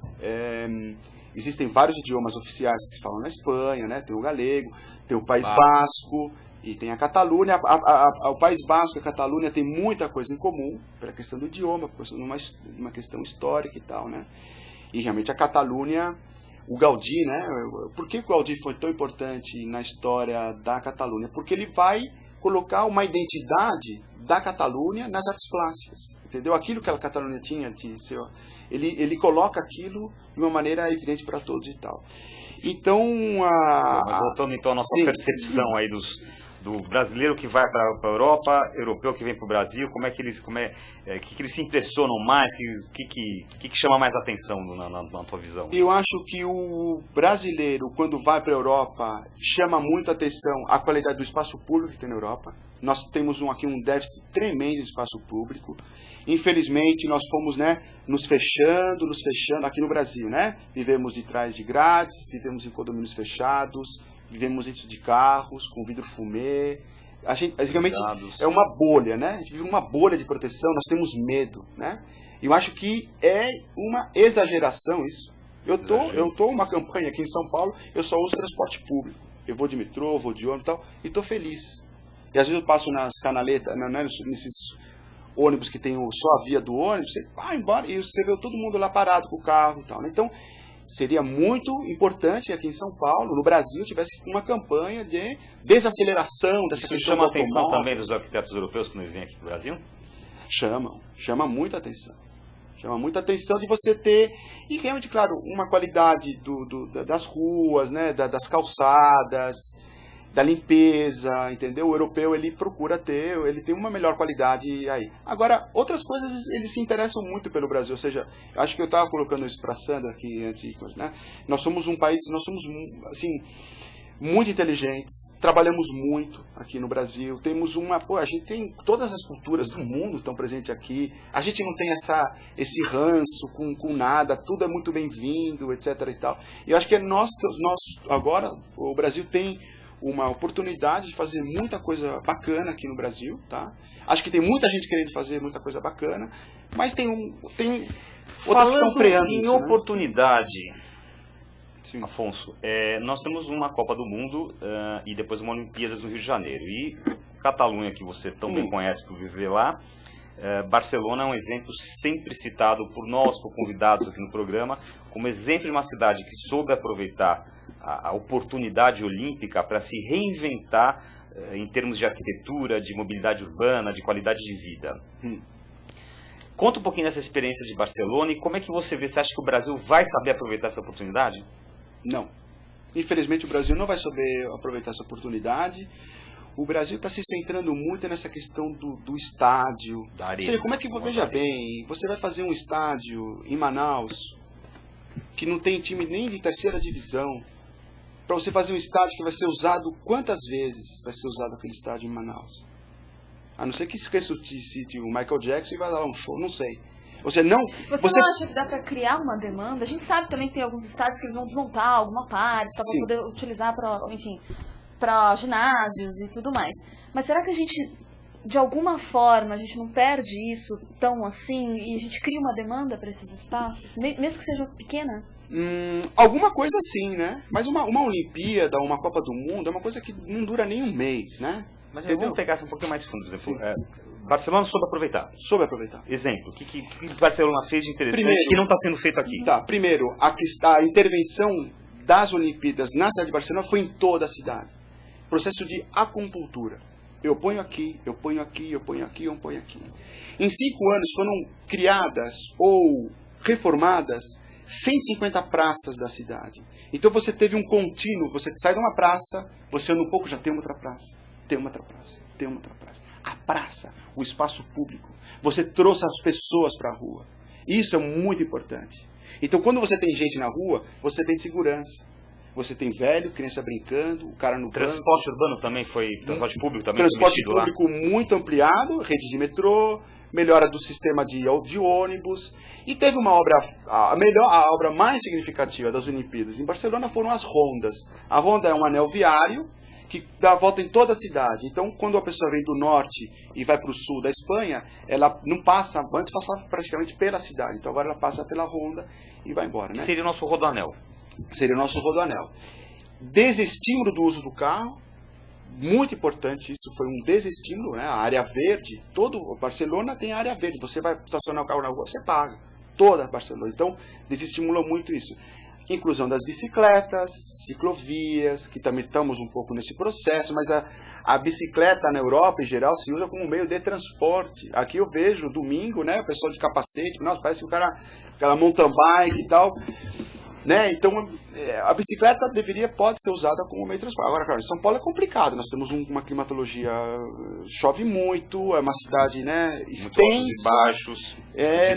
Existem vários idiomas oficiais que se falam na Espanha, né? Tem o galego, tem o País Basco... E tem a Catalunha, o País Basco e a Catalunha tem muita coisa em comum, pela questão do idioma, por uma questão histórica e tal, né? E realmente a Catalunha, o Gaudí, né? Por que o Gaudí foi tão importante na história da Catalunha? Porque ele vai colocar uma identidade da Catalunha nas artes plásticas, entendeu? Aquilo que a Catalunha tinha ele coloca aquilo de uma maneira evidente para todos e tal. Então, mas voltando então à nossa percepção aí do brasileiro que vai para a Europa, europeu que vem para o Brasil, que eles se impressionam mais, que chama mais atenção na tua visão? Eu acho que o brasileiro, quando vai para a Europa, chama muito atenção a qualidade do espaço público que tem na Europa. Nós temos aqui um déficit tremendo de espaço público. Infelizmente, nós fomos, né, nos fechando aqui no Brasil, né? Vivemos de trás de grades, vivemos em condomínios fechados, vivemos dentro de carros, com vidro fumê. A gente realmente é uma bolha, né? A gente vive uma bolha de proteção, nós temos medo, né? E eu acho que é uma exageração isso. Eu tô uma campanha aqui em São Paulo, eu só uso transporte público. Eu vou de metrô, vou de ônibus e tal, e tô feliz. E às vezes eu passo nas canaletas, nesses ônibus que tem só a via do ônibus, você vai embora e você vê todo mundo lá parado com o carro e tal, né? Então, seria muito importante que aqui em São Paulo, no Brasil, tivesse uma campanha de desaceleração dessa questão do automóvel. Isso chama a atenção também dos arquitetos europeus quando eles vêm aqui para o Brasil? Chama muita atenção. Chama muita atenção de você ter, e realmente, claro, uma qualidade das ruas, né, das calçadas, da limpeza, entendeu? O europeu, ele procura ter, ele tem uma melhor qualidade aí. Agora, outras coisas, eles se interessam muito pelo Brasil, ou seja, acho que eu estava colocando isso para a Sandra aqui antes, né? Nós somos um país, nós somos, assim, muito inteligentes, trabalhamos muito aqui no Brasil, temos a gente tem todas as culturas do mundo estão presentes aqui, a gente não tem esse ranço com nada, tudo é muito bem-vindo, etc. e tal. E eu acho que nós agora, o Brasil tem uma oportunidade de fazer muita coisa bacana aqui no Brasil, tá? Acho que tem muita gente querendo fazer muita coisa bacana, mas tem outras que estão freando em isso, oportunidade, Sim. Afonso, nós temos uma Copa do Mundo e depois uma Olimpíadas no Rio de Janeiro. E Catalunha, que você tão bem conhece por viver lá, Barcelona é um exemplo sempre citado por nós, por convidados aqui no programa, como exemplo de uma cidade que soube aproveitar a oportunidade olímpica para se reinventar em termos de arquitetura, de mobilidade urbana, de qualidade de vida. Conta um pouquinho dessa experiência de Barcelona e como é que você vê, você acha que o Brasil vai saber aproveitar essa oportunidade? Não. Infelizmente o Brasil não vai saber aproveitar essa oportunidade. O Brasil está se centrando muito nessa questão do estádio. Da arena. Ou seja, como é que, veja bem, você vai fazer um estádio em Manaus, que não tem time nem de terceira divisão, para você fazer um estádio que vai ser usado, quantas vezes vai ser usado aquele estádio em Manaus? A não ser que ressuscite o Michael Jackson e vai dar um show, não sei. Você não acha que dá para criar uma demanda? A gente sabe também que tem alguns estádios que eles vão desmontar alguma parte para poder utilizar para ginásios e tudo mais. Mas será que a gente, de alguma forma, a gente não perde isso tão assim e a gente cria uma demanda para esses espaços, mesmo que seja pequena? Alguma coisa sim, né? Mas uma Olimpíada, uma Copa do Mundo é uma coisa que não dura nem um mês, né? Mas vamos pegar um pouquinho mais fundo, por exemplo. Barcelona soube aproveitar. Soube aproveitar. Exemplo, o que Barcelona fez de interessante que não está sendo feito aqui? Tá, primeiro, a intervenção das Olimpíadas na cidade de Barcelona foi em toda a cidade. Processo de acupuntura. Eu ponho aqui, eu ponho aqui, eu ponho aqui, eu ponho aqui. Em 5 anos foram criadas ou reformadas 150 praças da cidade. Então você teve um contínuo, você sai de uma praça, você anda um pouco, já tem outra praça, tem uma outra praça, tem uma outra praça. A praça, o espaço público, você trouxe as pessoas para a rua. Isso é muito importante. Então quando você tem gente na rua, você tem segurança. Você tem velho, criança brincando, o cara no transporte urbano também foi, transporte público também transporte público muito ampliado, rede de metrô, melhora do sistema de ônibus. E teve uma obra, a obra mais significativa das Olimpíadas em Barcelona foram as rondas. A ronda é um anel viário que dá a volta em toda a cidade. Então, quando a pessoa vem do norte e vai para o sul da Espanha, ela não passa, antes passava praticamente pela cidade. Então agora ela passa pela ronda e vai embora, né? Seria o nosso rodoanel. Seria o nosso rodoanel. Desestímulo do uso do carro, muito importante isso, foi um desestímulo, né? A área verde, todo Barcelona tem área verde, você vai estacionar o carro na rua, você paga, toda Barcelona, então desestimula muito isso. Inclusão das bicicletas, ciclovias, que também estamos um pouco nesse processo, mas a bicicleta na Europa, em geral, se usa como meio de transporte. Aqui eu vejo, domingo, né, o pessoal de capacete, nossa, parece que o cara, aquela mountain bike e tal, né? Então, a bicicleta pode ser usada como meio de transporte. Agora, claro, São Paulo é complicado, nós temos uma climatologia, chove muito, é uma cidade, né, extensa, baixos,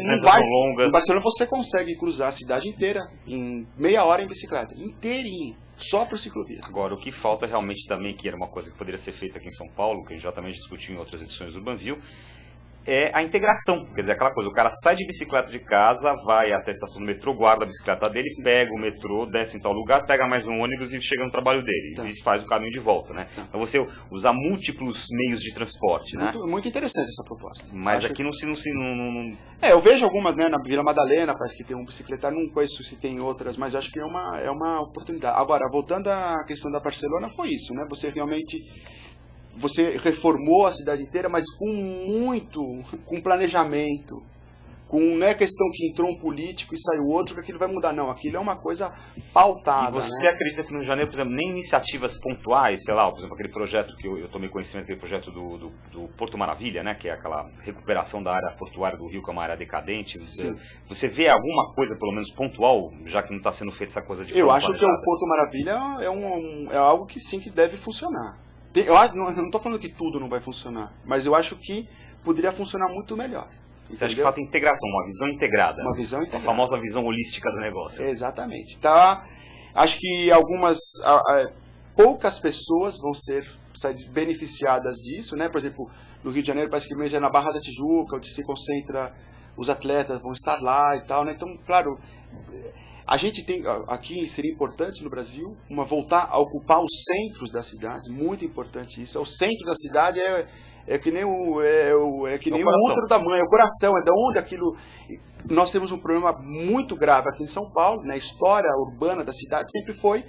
não vai, longas. Em Barcelona você consegue cruzar a cidade inteira em meia hora em bicicleta, inteirinho, só por ciclovia. Agora, o que falta realmente também, que era uma coisa que poderia ser feita aqui em São Paulo, que a gente já também discutiu em outras edições do Urbanville, é a integração, quer dizer, aquela coisa, o cara sai de bicicleta de casa, vai até a estação do metrô, guarda a bicicleta dele, pega o metrô, desce em tal lugar, pega mais um ônibus e chega no trabalho dele, e faz o caminho de volta, né? Então você usar múltiplos meios de transporte, né? Muito interessante essa proposta. Mas aqui não... eu vejo algumas, né, na Vila Madalena, parece que tem um bicicletário, não conheço se tem outras, mas acho que é uma oportunidade. Agora, voltando à questão da Barcelona, foi isso, né? Você reformou a cidade inteira, mas com planejamento, não é questão que entrou um político e saiu outro, que aquilo vai mudar, não. Aquilo é uma coisa pautada. E você acredita que no Rio de Janeiro, por exemplo, nem iniciativas pontuais, sei lá, por exemplo, aquele projeto que eu tomei conhecimento, aquele projeto do Porto Maravilha, né, que é aquela recuperação da área portuária do Rio, que é uma área decadente. Sim. Você vê alguma coisa, pelo menos pontual, já que não está sendo feita essa coisa de forma Eu acho planejada? que o Porto Maravilha é algo que sim, que deve funcionar. Eu não estou falando que tudo não vai funcionar, mas eu acho que poderia funcionar muito melhor. Você acha que falta integração, uma visão integrada? Uma visão integrada. A famosa visão holística do negócio. Exatamente. Acho que poucas pessoas vão sair beneficiadas disso, né? Por exemplo, no Rio de Janeiro, parece que é na Barra da Tijuca, onde se concentra, os atletas vão estar lá e tal, né? Então, claro, a gente tem, aqui seria importante no Brasil, voltar a ocupar os centros das cidades, muito importante isso. O centro da cidade é que nem o útero da mãe, é o coração, é de onde aquilo... Nós temos um problema muito grave aqui em São Paulo, na história urbana da cidade, sempre foi...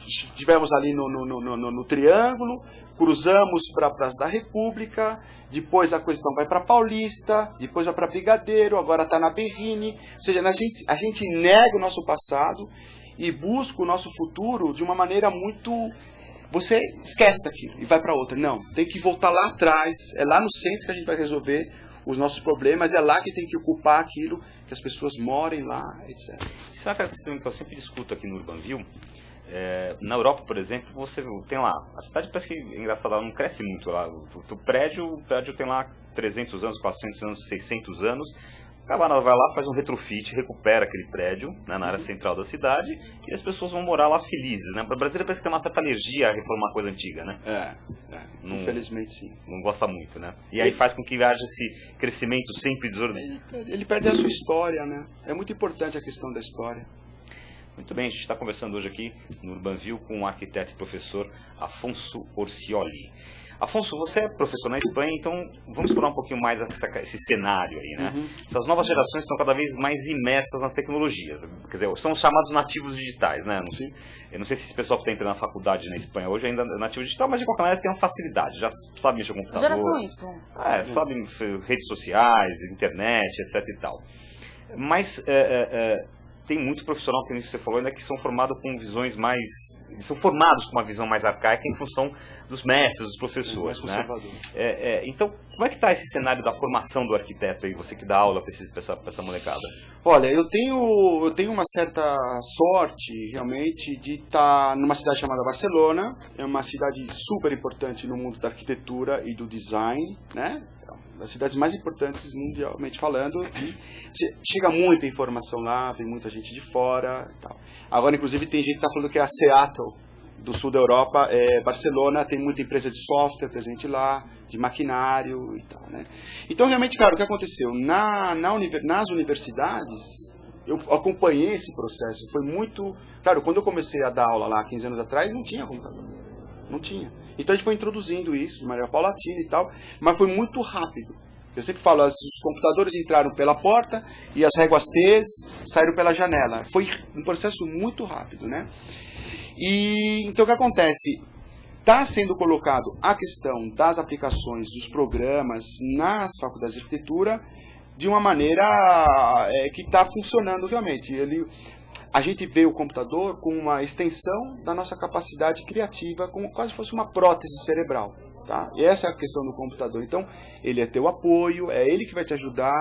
Estivemos ali no Triângulo, cruzamos para a Praça da República, depois a questão vai para Paulista, depois vai para Brigadeiro, agora está na Berrini. Ou seja, a gente nega o nosso passado e busca o nosso futuro de uma maneira muito... Você esquece daquilo e vai para outra. Não, tem que voltar lá atrás, é lá no centro que a gente vai resolver os nossos problemas, é lá que tem que ocupar aquilo, que as pessoas morem lá, etc. Isso é uma questão que eu sempre discuto aqui no Urbanville. Na Europa, por exemplo, você tem lá, a cidade parece que, engraçado, ela não cresce muito lá. O prédio tem lá 300 anos, 400 anos, 600 anos. O Cabanal vai lá, faz um retrofit, recupera aquele prédio, né, na área central da cidade, e as pessoas vão morar lá felizes, né? O brasileiro parece que tem uma certa alergia a reformar coisa antiga, né? Infelizmente sim. Não gosta muito, né? E aí faz com que haja esse crescimento sempre desordenado. Ele perde a sua história, né? É muito importante a questão da história. Muito bem, a gente está conversando hoje aqui no Urbanville com o arquiteto e professor Afonso Orcioli. Afonso, você é professor na Espanha, então vamos explorar um pouquinho mais esse cenário aí, né? Essas novas gerações estão cada vez mais imersas nas tecnologias, quer dizer, são os chamados nativos digitais, né? Eu não sei se esse pessoal que está entrando na faculdade na Espanha hoje ainda é nativo digital, mas de qualquer maneira tem uma facilidade, já sabe mexer com computador. Geração Y. Sabe redes sociais, internet, etc e tal. Mas... tem muito profissional, que você falou, ainda que são formados com visões mais... São formados com uma visão mais arcaica em função dos mestres, dos professores, né? Então, como é que está esse cenário da formação do arquiteto aí, você que dá aula para essa molecada? Olha, eu tenho uma certa sorte, realmente, de estar numa cidade chamada Barcelona. É uma cidade super importante no mundo da arquitetura e do design, né? Das cidades mais importantes mundialmente falando, chega muita informação lá, vem muita gente de fora e tal. Agora, inclusive, tem gente que está falando que é a Seattle do sul da Europa, Barcelona tem muita empresa de software presente lá, de maquinário e tal, né? Então, realmente, claro, o que aconteceu? Nas universidades, eu acompanhei esse processo, foi muito... Claro, quando eu comecei a dar aula lá 15 anos atrás, não tinha computador. Não tinha. Então a gente foi introduzindo isso de maneira paulatina e tal, mas foi muito rápido. Eu sempre falo, os computadores entraram pela porta e as réguas T saíram pela janela. Foi um processo muito rápido, né? E então o que acontece? Está sendo colocado a questão das aplicações dos programas nas faculdades de arquitetura de uma maneira que está funcionando realmente. A gente vê o computador como uma extensão da nossa capacidade criativa, como quase fosse uma prótese cerebral. Tá? E essa é a questão do computador. Então, ele é teu apoio, é ele que vai te ajudar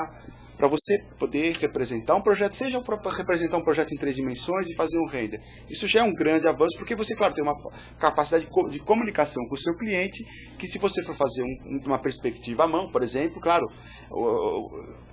para você poder representar um projeto, seja para representar um projeto em 3 dimensões e fazer um render. Isso já é um grande avanço, porque você, claro, tem uma capacidade de comunicação com o seu cliente, que se você for fazer uma perspectiva à mão, por exemplo, claro,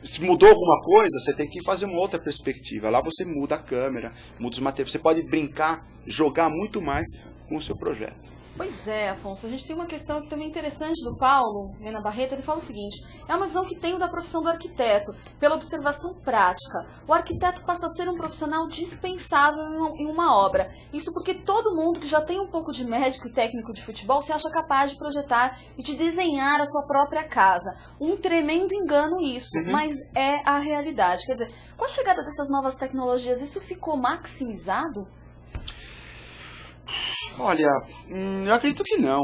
se mudou alguma coisa, você tem que fazer uma outra perspectiva. Lá você muda a câmera, muda os materiais, você pode brincar, jogar muito mais com o seu projeto. Pois é, Afonso, a gente tem uma questão também interessante do Paulo Mena Barreto. Ele fala o seguinte: é uma visão que tenho da profissão do arquiteto, pela observação prática. O arquiteto passa a ser um profissional dispensável em uma obra. Isso porque todo mundo que já tem um pouco de médico e técnico de futebol se acha capaz de projetar e de desenhar a sua própria casa. Um tremendo engano isso, mas é a realidade. Quer dizer, com a chegada dessas novas tecnologias, isso ficou maximizado? Olha, eu acredito que não.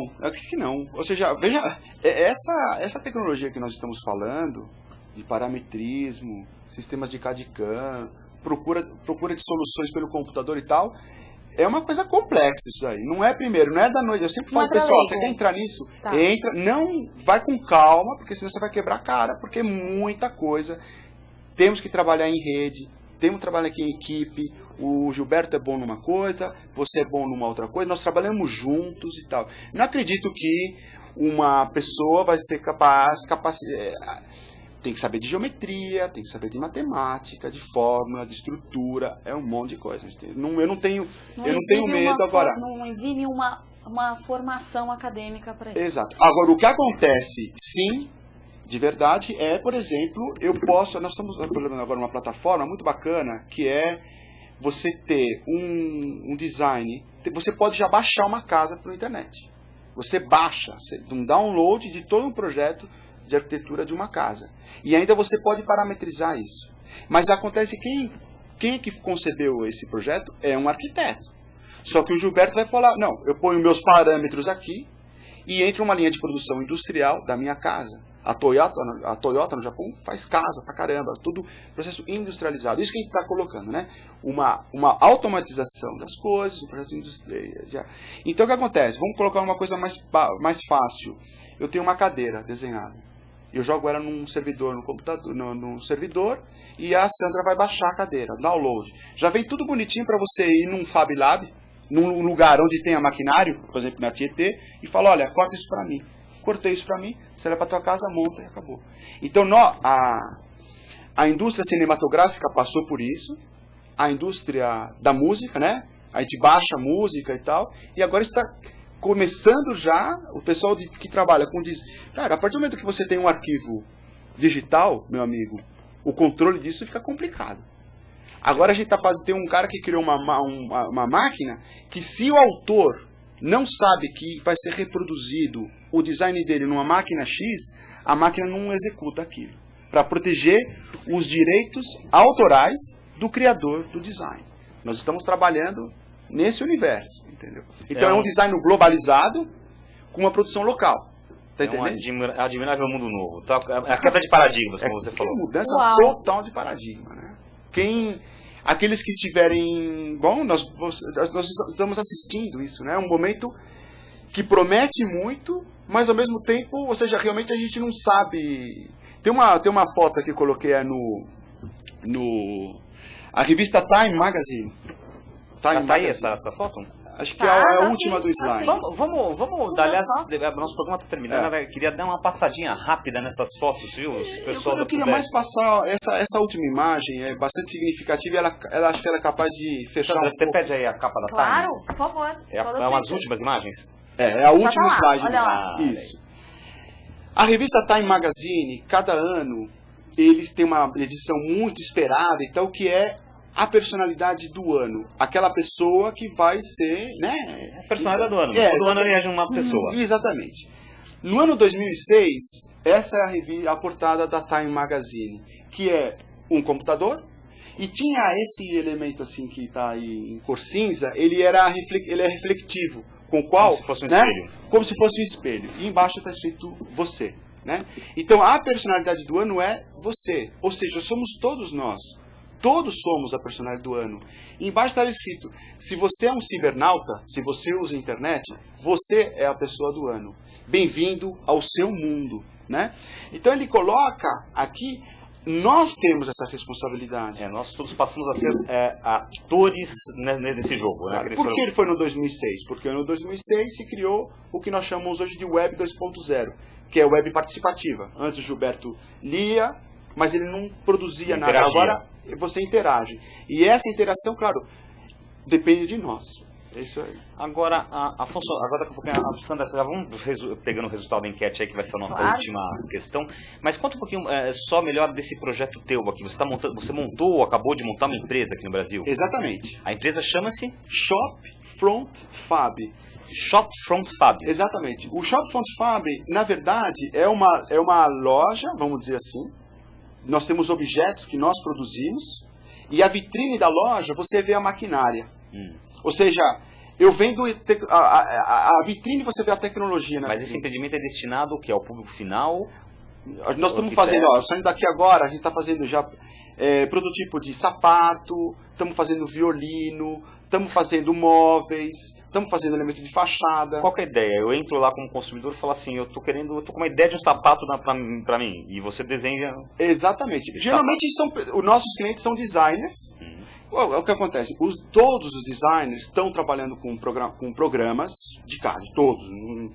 Ou seja, veja, essa tecnologia que nós estamos falando, de parametrismo, sistemas de CAD/CAM, procura de soluções pelo computador e tal. É uma coisa complexa isso aí. Não é primeiro, não é da noite. Eu sempre falo, pessoal, você quer entrar nisso? Tá. Entra, não vai com calma, porque senão você vai quebrar a cara, porque é muita coisa. Temos que trabalhar em rede, temos que trabalhar aqui em equipe. O Gilberto é bom numa coisa, você é bom numa outra coisa, nós trabalhamos juntos e tal. Não acredito que uma pessoa vai ser capaz tem que saber de geometria, tem que saber de matemática, de fórmula, de estrutura, é um monte de coisa. Eu não tenho medo agora. Não exime uma formação acadêmica para isso. Exato. Agora, o que acontece, sim, de verdade, é, por exemplo, nós estamos agora numa plataforma muito bacana, que é você ter um design, você pode já baixar uma casa pela internet. Você baixa, um download de todo um projeto de arquitetura de uma casa. E ainda você pode parametrizar isso. Mas acontece que quem é que concebeu esse projeto é um arquiteto. Só que o Gilberto vai falar, não, eu ponho meus parâmetros aqui e entra uma linha de produção industrial da minha casa. A Toyota no Japão faz casa pra caramba, tudo processo industrializado. Isso que a gente está colocando, né? Uma automatização das coisas, um projeto industrial. Então o que acontece? Vamos colocar uma coisa mais fácil. Eu tenho uma cadeira desenhada. Eu jogo ela num servidor, no computador, num servidor, e a Sandra vai baixar a cadeira, download. Já vem tudo bonitinho para você ir num Fab Lab, num lugar onde tenha maquinário, por exemplo na Tietê, e fala, olha, corta isso para mim. Cortei isso para mim, você leva para tua casa, monta e acabou. Então a indústria cinematográfica passou por isso, a indústria da música, né? A gente baixa a música e tal, e agora está começando já, o pessoal que trabalha com cara, a partir do momento que você tem um arquivo digital, meu amigo, o controle disso fica complicado. Agora a gente tem um cara que criou uma máquina que, se o autor não sabe que vai ser reproduzido o design dele numa máquina X, a máquina não executa aquilo, para proteger os direitos autorais do criador do design. Nós estamos trabalhando nesse universo, entendeu? Então é um design globalizado com uma produção local. Tá entendendo? É um admirável mundo novo. É a quebra de paradigmas, como você falou. É uma mudança total de paradigma, né? Aqueles que estiverem... Bom, nós estamos assistindo isso, né? É um momento que promete muito, mas ao mesmo tempo, ou seja, realmente a gente não sabe... Tem uma foto aqui que eu coloquei a revista Time Magazine. Tá aí essa foto? Acho que é a última do slide. Vamos aliás, nosso programa está terminando, eu queria dar uma passadinha rápida nessas fotos, viu? Eu queria mais passar, essa última imagem é bastante significativa e ela acho que ela é capaz de fechar Sandra, você pede aí a capa da Time? Claro, por favor. É umas últimas imagens? É a última slide. Olha lá. Isso. A revista Time Magazine, cada ano, eles têm uma edição muito esperada e tal, que é a personalidade do ano. Aquela pessoa que vai ser, né? A personalidade do ano. Todo ano é uma pessoa. Exatamente. No ano 2006, essa é a portada da Time Magazine, que é um computador, e tinha esse elemento assim que está aí em cor cinza, ele é reflectivo, com o qual... Como se fosse um espelho. Como se fosse um espelho. E embaixo está escrito você, né? Então a personalidade do ano é você, ou seja, somos todos nós. Todos somos a personalidade do ano. E embaixo estava escrito, se você é um cibernauta, se você usa a internet, você é a pessoa do ano. Bem-vindo ao seu mundo, né? Então ele coloca aqui, nós temos essa responsabilidade. Nós todos passamos a ser atores nesse jogo. Né? Por que ele foi no 2006? Porque no 2006 se criou o que nós chamamos hoje de Web 2.0, que é Web participativa. Antes o Gilberto lia, mas ele não produzia nada. Agora você interage. E essa interação, claro, depende de nós. É isso aí. Agora, Afonso, agora daqui a pouquinho, a Sandra, já vamos pegando o resultado da enquete aí, que vai ser a nossa última questão. Mas conta um pouquinho só melhor desse projeto teu aqui. Você montou, acabou de montar uma empresa aqui no Brasil. Exatamente. A empresa chama-se? Shopfront Fab. Shopfront Fab. Exatamente. O Shopfront Fab, na verdade, é uma loja, vamos dizer assim. Nós temos objetos que nós produzimos e a vitrine da loja você vê a maquinária. Ou seja, eu vendo a vitrine você vê a tecnologia. Mas esse empreendimento é destinado ao quê? Ao público final? Nós estamos fazendo, saindo daqui agora, a gente está fazendo já prototipo de sapato, estamos fazendo violino, estamos fazendo móveis, estamos fazendo elemento de fachada. Qual que é a ideia? Eu entro lá como consumidor e falo assim, eu tô com uma ideia de um sapato pra mim, e você desenha... Exatamente. Geralmente os nossos clientes são designers. O que acontece? Todos os designers estão trabalhando com programas de CAD, todos,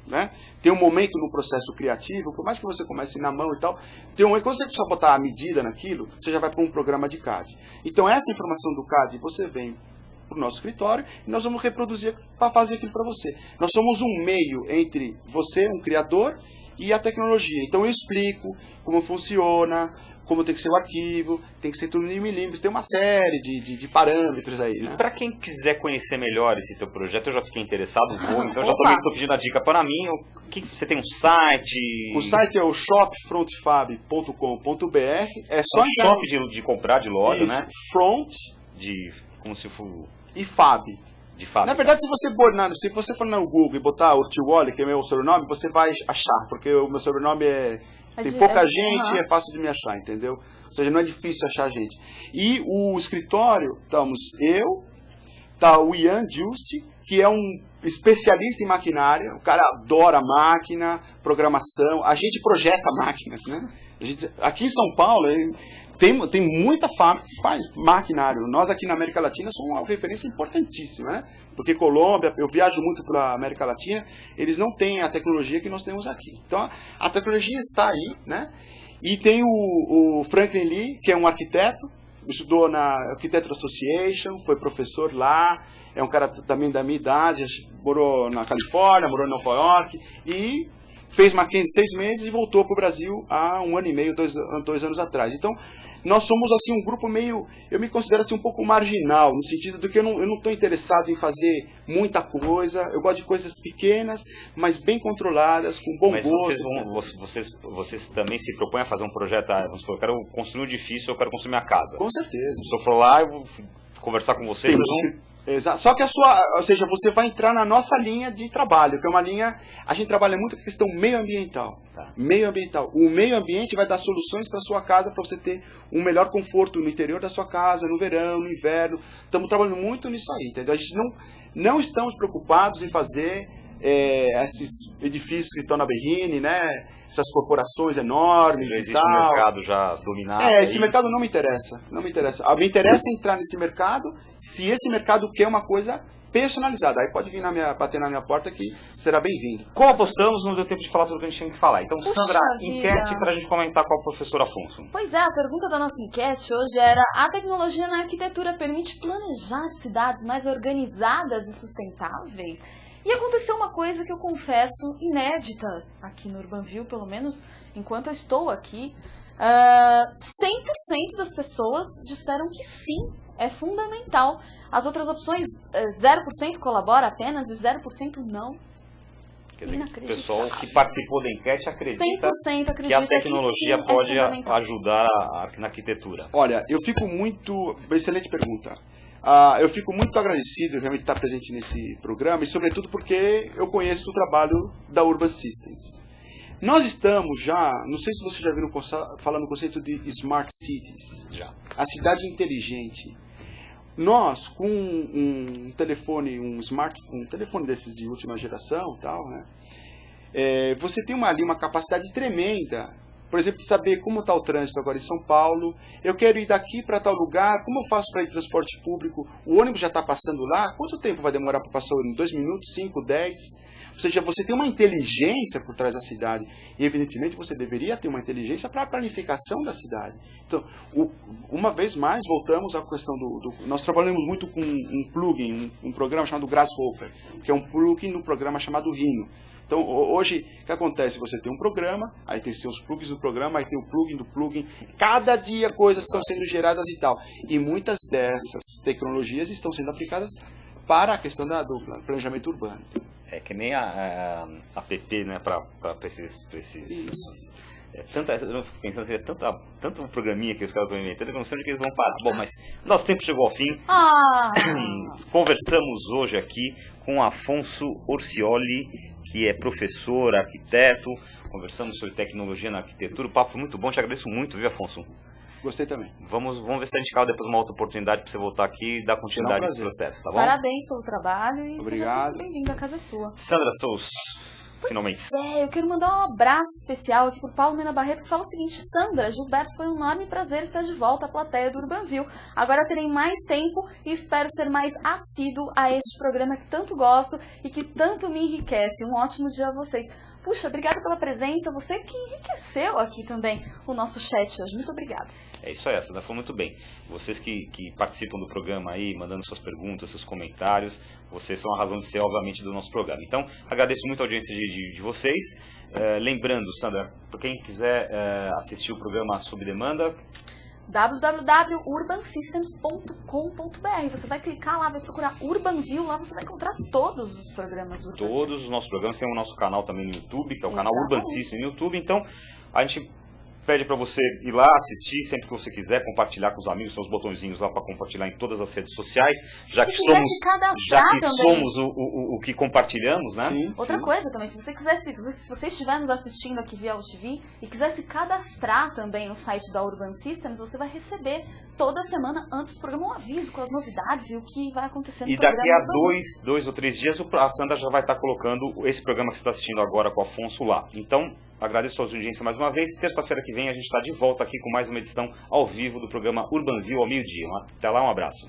né? Tem um momento no processo criativo, por mais que você comece na mão e tal, tem um momento, quando você precisa botar a medida naquilo, você já vai para um programa de CAD. Então essa informação do CAD, você vem para o nosso escritório e nós vamos reproduzir para fazer aquilo para você. Nós somos um meio entre você, um criador, e a tecnologia. Então eu explico como funciona, como tem que ser o arquivo, tem que ser tudo em milímetros, tem uma série de parâmetros aí, né? Para quem quiser conhecer melhor esse teu projeto, eu já fiquei interessado, então já também estou pedindo a dica para mim. Você tem um site? O site é o shopfrontfab.com.br. É só shop de comprar de loja, isso, né? Front como se for e Fab. De fábrica. Na verdade, se você for no Google e botar o Tiwoli, que é o meu sobrenome, você vai achar, porque o meu sobrenome tem pouca gente e é fácil de me achar, entendeu? Ou seja, não é difícil achar a gente. E o escritório, estamos tá o Ian Just, que é um especialista em maquinária, o cara adora máquina, programação, a gente projeta máquinas, né? Aqui em São Paulo tem muita fábrica que faz maquinário. Nós aqui na América Latina somos uma referência importantíssima, né? Porque Colômbia, eu viajo muito pela América Latina, eles não têm a tecnologia que nós temos aqui. Então a tecnologia está aí, né? E tem o Franklin Lee, que é um arquiteto, estudou na Architecture Association, foi professor lá, é um cara também da minha idade, morou na Califórnia, morou em Nova York e fez Mackenzie 6 meses e voltou para o Brasil há 1 ano e meio, 2 anos atrás. Então, nós somos assim um grupo meio, eu me considero assim um pouco marginal, no sentido de que eu não estou interessado em fazer muita coisa, eu gosto de coisas pequenas, mas bem controladas, com bom gosto. Vocês também se propõem a fazer um projeto, vamos supor, eu quero construir um edifício, eu quero construir minha casa. Com certeza. Se eu for lá, eu vou conversar com vocês, Exato. Só que ou seja, você vai entrar na nossa linha de trabalho, que é uma linha, a gente trabalha muito com a questão meioambiental. Tá. Meioambiental. O meio ambiente vai dar soluções para a sua casa, para você ter um melhor conforto no interior da sua casa, no verão, no inverno. Estamos trabalhando muito nisso aí, entendeu? A gente não estamos preocupados em fazer esses edifícios que estão na Berrine, né? Essas corporações enormes. Já existe um mercado já dominado. Esse mercado não me interessa. Não me interessa. Me interessa entrar nesse mercado se esse mercado quer uma coisa personalizada. Aí pode vir bater na minha porta que será bem-vindo. Como apostamos, não deu tempo de falar tudo que a gente tinha que falar. Então, Puxa Sandra, vida. enquete para a gente comentar com o professor Afonso. Pois é, a pergunta da nossa enquete hoje era: a tecnologia na arquitetura permite planejar cidades mais organizadas e sustentáveis? E aconteceu uma coisa que eu confesso inédita aqui no Urbanville, pelo menos enquanto eu estou aqui. 100% das pessoas disseram que sim, é fundamental. As outras opções, 0% colabora apenas e 0% não. Quer dizer, o pessoal que participou da enquete acredita 100% que a tecnologia que sim, pode ajudar na arquitetura. Olha, eu fico muito... Excelente pergunta. Eu fico muito agradecido realmente de estar presente nesse programa e sobretudo porque eu conheço o trabalho da Urban Systems. Nós estamos já, não sei se vocês já viram falar no conceito de Smart Cities. Já. A cidade inteligente. Nós, com um telefone, um smartphone, um telefone desses de última geração, tal, né? Você tem ali uma capacidade tremenda, por exemplo, de saber como está o trânsito agora em São Paulo. Eu quero ir daqui para tal lugar, como eu faço para ir em transporte público? O ônibus já está passando lá, quanto tempo vai demorar para passar o ônibus? 2 minutos, 5, 10? Ou seja, você tem uma inteligência por trás da cidade. E, evidentemente, você deveria ter uma inteligência para a planificação da cidade. Então, uma vez mais, voltamos à questão nós trabalhamos muito com um plugin, um programa chamado Grasshopper, que é um plugin no programa chamado Rhino. Então, hoje, o que acontece? Você tem um programa, aí tem seus plugins do programa, aí tem o plugin do plugin. Cada dia coisas estão sendo geradas e tal. E muitas dessas tecnologias estão sendo aplicadas para a questão do planejamento urbano. É que nem a app, né, para esses Eu fico pensando assim, tanto programinha que os caras vão inventando, que eu não sei onde que eles vão parar. Bom, mas nosso tempo chegou ao fim. Conversamos hoje aqui com Afonso Orcioli, que é professor, arquiteto. Conversamos sobre tecnologia na arquitetura. O papo foi muito bom, te agradeço muito, viu, Afonso? Gostei também. Vamos ver se a gente cala depois uma outra oportunidade para você voltar aqui e dar continuidade nesse processo, tá bom? Parabéns pelo trabalho e Obrigado. seja sempre bem-vindo, a casa é sua. Sandra Souza, finalmente. Eu quero mandar um abraço especial aqui pro Paulo Mena Barreto, que fala o seguinte: Sandra, Gilberto, foi um enorme prazer estar de volta à plateia do Urbanville. Agora terei mais tempo e espero ser mais assíduo a este programa que tanto gosto e que tanto me enriquece. Um ótimo dia a vocês. Puxa, obrigada pela presença, você que enriqueceu aqui também o nosso chat hoje. Muito obrigada. É isso aí, Sandra, foi muito bem. Vocês que participam do programa aí, mandando suas perguntas, seus comentários, vocês são a razão de ser, obviamente, do nosso programa. Então, agradeço muito a audiência de vocês. Lembrando, Sandra, para quem quiser assistir o programa sob demanda, www.urbansystems.com.br. Você vai clicar lá, vai procurar Urbanville, lá você vai encontrar todos os programas Urbanville. Todos os nossos programas, tem o nosso canal também no YouTube, que é o canal Urban System no YouTube. Então, a gente pede para você ir lá, assistir sempre que você quiser, compartilhar com os amigos, tem os botõezinhos lá para compartilhar em todas as redes sociais, já que somos o que compartilhamos, né? Sim, Outra coisa também, se você quiser, se você estiver nos assistindo aqui via UTV e quiser se cadastrar também no site da Urban Systems, você vai receber toda semana antes do programa um aviso com as novidades e o que vai acontecer no programa. E daqui a dois ou três dias a Sandra já vai estar colocando esse programa que você está assistindo agora com o Afonso lá. Então, agradeço a sua audiência mais uma vez. Terça-feira que vem a gente está de volta aqui com mais uma edição ao vivo do programa Urbanville ao meio-dia. Até lá, um abraço.